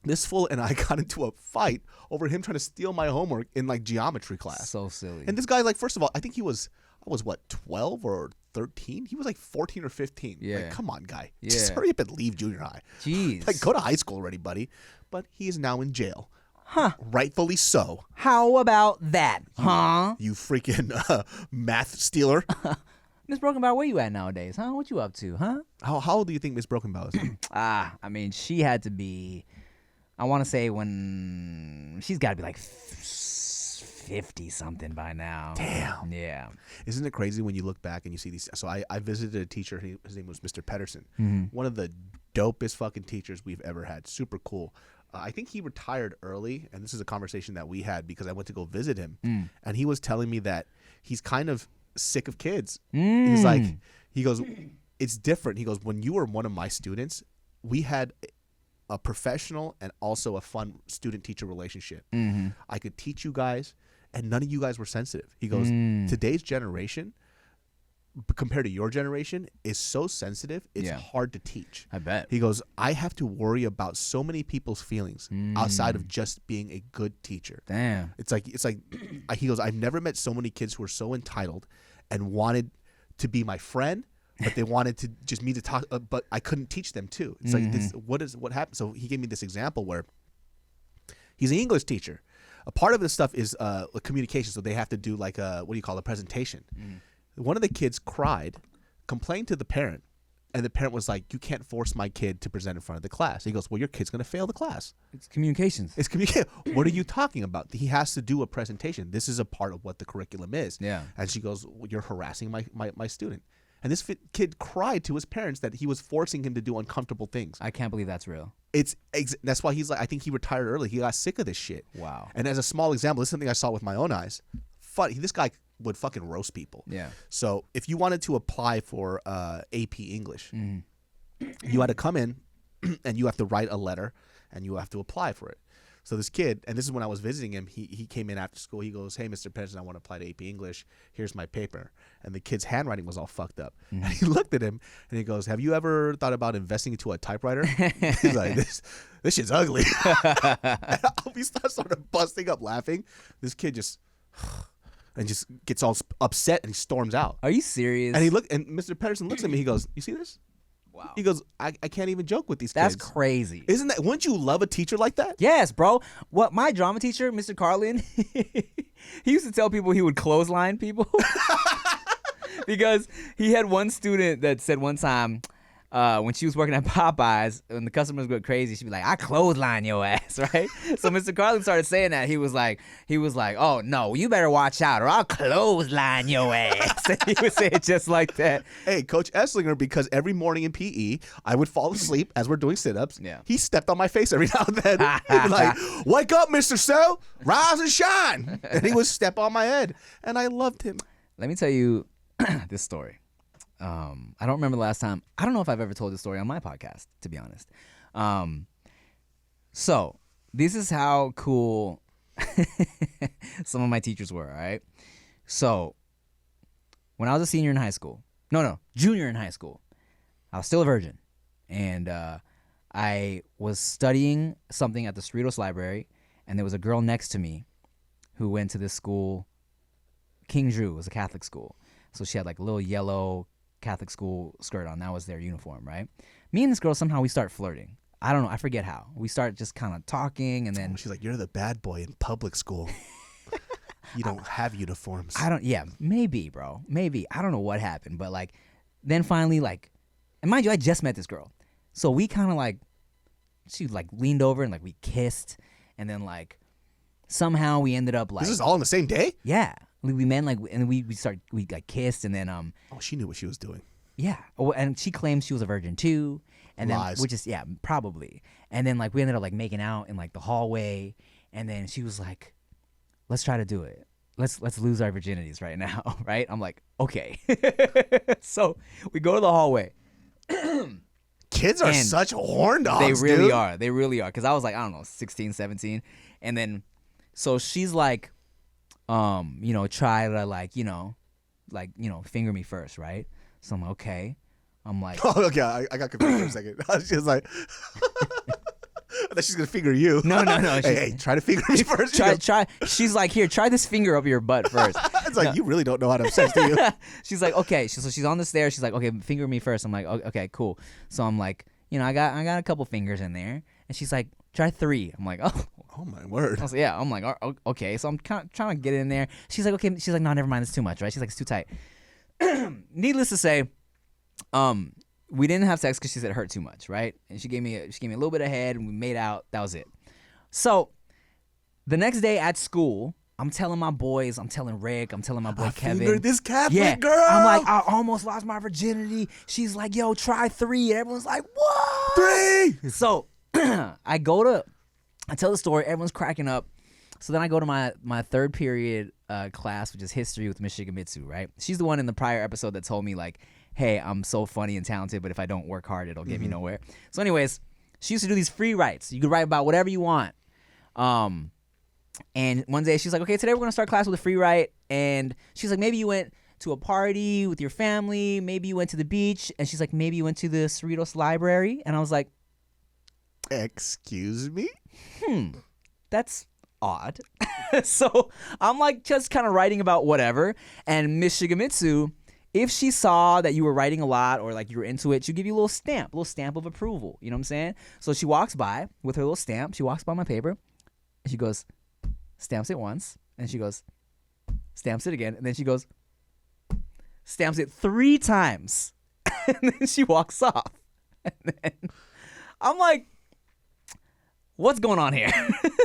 Speaker 2: this fool and I got into a fight over him trying to steal my homework in like geometry class.
Speaker 1: So silly.
Speaker 2: And this guy, like, first of all, I think I was what, 12 or 13? He was like 14 or 15.
Speaker 1: Yeah.
Speaker 2: Like, come on, guy.
Speaker 1: Yeah.
Speaker 2: Just hurry up and leave junior high.
Speaker 1: Jeez.
Speaker 2: Like, go to high school already, buddy. But he is now in jail.
Speaker 1: Huh.
Speaker 2: Rightfully so.
Speaker 1: How about that? Huh?
Speaker 2: You freaking math stealer.
Speaker 1: Miss Brokenbow, where you at nowadays? Huh? What you up to? Huh?
Speaker 2: How old do you think Miss Brokenbow is?
Speaker 1: I mean, she had to be, I want to say when, she's got to be like 50 something by now.
Speaker 2: Damn.
Speaker 1: Yeah.
Speaker 2: Isn't it crazy when you look back and you see these? So I visited a teacher. His name was Mr. Pedersen. One of the dopest fucking teachers we've ever had. Super cool. I think he retired early, and this is a conversation that we had because I went to go visit him, and he was telling me that he's kind of sick of kids. He's like, he goes, it's different. He goes, when you were one of my students, we had a professional and also a fun student-teacher relationship. I could teach you guys, and none of you guys were sensitive. He goes, today's generation, compared to your generation, is so sensitive, it's hard to teach.
Speaker 1: I bet.
Speaker 2: He goes, I have to worry about so many people's feelings outside of just being a good teacher.
Speaker 1: Damn.
Speaker 2: It's like he goes, I've never met so many kids who are so entitled and wanted to be my friend, but they wanted to just me to talk, but I couldn't teach them too. It's like this, what happened? So he gave me this example where he's an English teacher. A part of this stuff is communication, so they have to do like a presentation. One of the kids cried, complained to the parent, and the parent was like, you can't force my kid to present in front of the class. He goes, well, your kid's going to fail the class.
Speaker 1: It's communications.
Speaker 2: It's communication. What are you talking about? He has to do a presentation. This is a part of what the curriculum is.
Speaker 1: Yeah.
Speaker 2: And she goes, well, you're harassing my student. And this kid cried to his parents that he was forcing him to do uncomfortable things.
Speaker 1: I can't believe that's real.
Speaker 2: That's why he's like, I think he retired early. He got sick of this shit.
Speaker 1: Wow.
Speaker 2: And as a small example, this is something I saw with my own eyes. Funny, this guy would fucking roast people.
Speaker 1: Yeah.
Speaker 2: So if you wanted to apply for AP English, you had to come in and you have to write a letter and you have to apply for it. So this kid, and this is when I was visiting him, he came in after school. He goes, hey, Mr. Pedersen, I want to apply to AP English. Here's my paper. And the kid's handwriting was all fucked up. And he looked at him and he goes, have you ever thought about investing into a typewriter? He's like, this shit's ugly. And we started busting up laughing. This kid just gets all upset and he storms out.
Speaker 1: Are you serious?
Speaker 2: And Mr. Pedersen looks at me. He goes, you see this?
Speaker 1: Wow.
Speaker 2: He goes, I can't even joke with these
Speaker 1: That's
Speaker 2: kids.
Speaker 1: crazy.
Speaker 2: Wouldn't you love a teacher like that?
Speaker 1: Yes, bro. What my drama teacher, Mr. Carlin, he used to tell people he would clothesline people because he had one student that said one time when she was working at Popeyes, when the customers go crazy, she'd be like, I clothesline your ass, right? So Mr. Carlin started saying that. He was like, oh, no, you better watch out or I'll clothesline your ass. And he would say it just like that.
Speaker 2: Hey, Coach Esslinger, because every morning in PE, I would fall asleep as we're doing sit-ups.
Speaker 1: Yeah.
Speaker 2: He stepped on my face every now and then. He'd be like, wake up, Mr. So, rise and shine. And he would step on my head. And I loved him.
Speaker 1: Let me tell you this story. I don't remember the last time. I don't know if I've ever told this story on my podcast, to be honest. So this is how cool some of my teachers were, all right? So when I was a senior in high school, junior in high school, I was still a virgin. And I was studying something at the Cerritos Library, and there was a girl next to me who went to this school. King Drew was a Catholic school. So she had like a little yellow Catholic school skirt on. That was their uniform, right? Me and this girl, somehow we start flirting. I don't know. I forget how. We start just kind of talking, and then
Speaker 2: she's like, you're the bad boy in public school. You don't have uniforms.
Speaker 1: Yeah, maybe, bro. Maybe. I don't know what happened, but like, then finally, like, and mind you, I just met this girl. So we kind of like, she like leaned over and like we kissed, and then like, somehow we ended up like.
Speaker 2: This is all on the same day?
Speaker 1: Yeah. We met like, and we like kissed, and then
Speaker 2: oh, she knew what she was doing.
Speaker 1: Yeah. Oh, and she claims she was a virgin too. And then
Speaker 2: Lies.
Speaker 1: which is probably. And then like we ended up like making out in like the hallway, and then she was like, let's try to do it. Let's lose our virginities right now, right? I'm like, okay. So we go to the hallway.
Speaker 2: Kids are
Speaker 1: And
Speaker 2: such horn dogs,
Speaker 1: They really
Speaker 2: dude.
Speaker 1: are. They really are. Because I was like, I don't know, 16, 17. And then, so she's like, try to finger me first, right? So I'm like, okay. I'm like,
Speaker 2: Oh, okay. I got confused for a second. She was like, I thought she's going to finger you.
Speaker 1: No.
Speaker 2: Hey, try to finger me first.
Speaker 1: Try. She's like, here, try this finger up your butt first.
Speaker 2: It's like, you really don't know how to have sex, do you?
Speaker 1: She's like, okay. So she's on the stairs. She's like, okay, finger me first. I'm like, okay, cool. So I'm like, I got a couple fingers in there. And she's like, try 3. I'm like, oh.
Speaker 2: Oh, my word.
Speaker 1: I was like, yeah. I'm like, okay. So I'm kind of trying to get in there. She's like, okay. She's like, no, never mind. It's too much, right? She's like, it's too tight. Needless to say, we didn't have sex because she said it hurt too much, right? And she gave me a little bit of head, and we made out. That was it. So the next day at school, I'm telling my boys, I'm telling Rick, I'm telling my boy Kevin.
Speaker 2: Fingered this Catholic girl.
Speaker 1: I'm like, I almost lost my virginity. She's like, yo, try 3. And everyone's like, what?
Speaker 2: 3.
Speaker 1: So I tell the story. Everyone's cracking up. So then I go to my third period class, which is history with Miss Shigemitsu, right? She's the one in the prior episode that told me, like, hey, I'm so funny and talented, but if I don't work hard, it'll get me nowhere. So anyways, she used to do these free writes. You could write about whatever you want. And one day she's like, okay, today we're going to start class with a free write. And she's like, maybe you went to a party with your family. Maybe you went to the beach. And she's like, maybe you went to the Cerritos Library. And I was like,
Speaker 2: excuse me?
Speaker 1: that's odd. So I'm like just kind of writing about whatever. And Miss Shigemitsu, if she saw that you were writing a lot or like you were into it, she'd give you a little stamp of approval. You know what I'm saying? So she walks by with her little stamp. She walks by my paper. And she goes, stamps it once. And she goes, stamps it again. And then she goes, stamps it 3 times. And then she walks off. And then I'm like, what's going on here?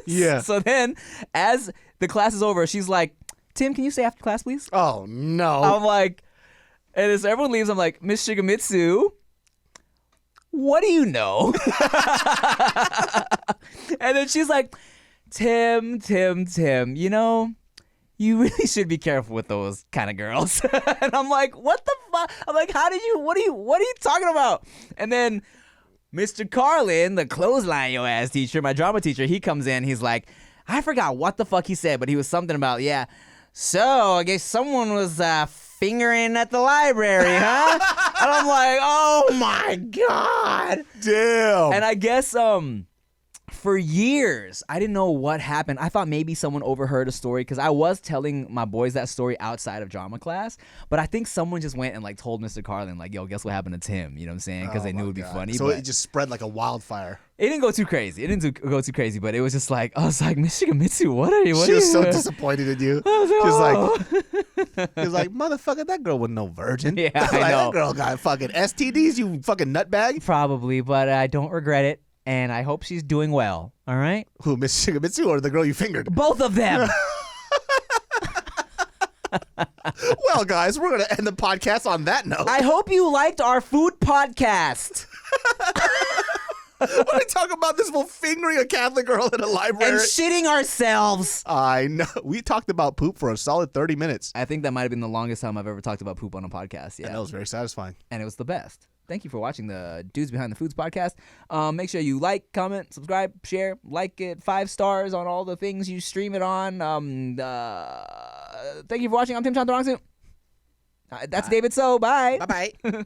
Speaker 2: Yeah.
Speaker 1: So then as the class is over, she's like, Tim, can you stay after class, please?
Speaker 2: Oh, no.
Speaker 1: I'm like, and as everyone leaves, I'm like, Miss Shigemitsu, what do you know? And then she's like, Tim, you really should be careful with those kind of girls. And I'm like, what the fuck? I'm like, what are you talking about? And then Mr. Carlin, the clothesline your ass teacher, my drama teacher, he comes in, he's like, I forgot what the fuck he said, but he was something about, so I guess someone was fingering at the library, huh? And I'm like, oh my God.
Speaker 2: Damn.
Speaker 1: And I guess for years, I didn't know what happened. I thought maybe someone overheard a story because I was telling my boys that story outside of drama class. But I think someone just went and like told Mr. Carlin, like, yo, guess what happened to Tim? You know what I'm saying? Because they knew it would be funny.
Speaker 2: So
Speaker 1: but
Speaker 2: it just spread like a wildfire.
Speaker 1: it didn't go too crazy. But it was just like, I was like, Miss Shigemitsu, what are you?
Speaker 2: She was so disappointed in you.
Speaker 1: I was like,
Speaker 2: She was like, motherfucker, that girl was no virgin.
Speaker 1: Yeah,
Speaker 2: Like,
Speaker 1: I know.
Speaker 2: That girl got fucking STDs, you fucking nutbag.
Speaker 1: Probably, but I don't regret it. And I hope she's doing well. All right?
Speaker 2: Who, Miss Shigemitsu or the girl you fingered?
Speaker 1: Both of them.
Speaker 2: Well, guys, we're going to end the podcast on that note.
Speaker 1: I hope you liked our food podcast.
Speaker 2: What are we talking about? This whole fingering a Catholic girl in a library.
Speaker 1: And shitting ourselves.
Speaker 2: I know. We talked about poop for a solid 30 minutes.
Speaker 1: I think that might have been the longest time I've ever talked about poop on a podcast. Yeah.
Speaker 2: And that was very satisfying.
Speaker 1: And it was the best. Thank you for watching the Dudes Behind the Foods podcast. Make sure you like, comment, subscribe, share, like it, 5 stars on all the things you stream it on. Thank you for watching. I'm Tim Chantarangsu. That's David So. Bye.
Speaker 2: Bye-bye.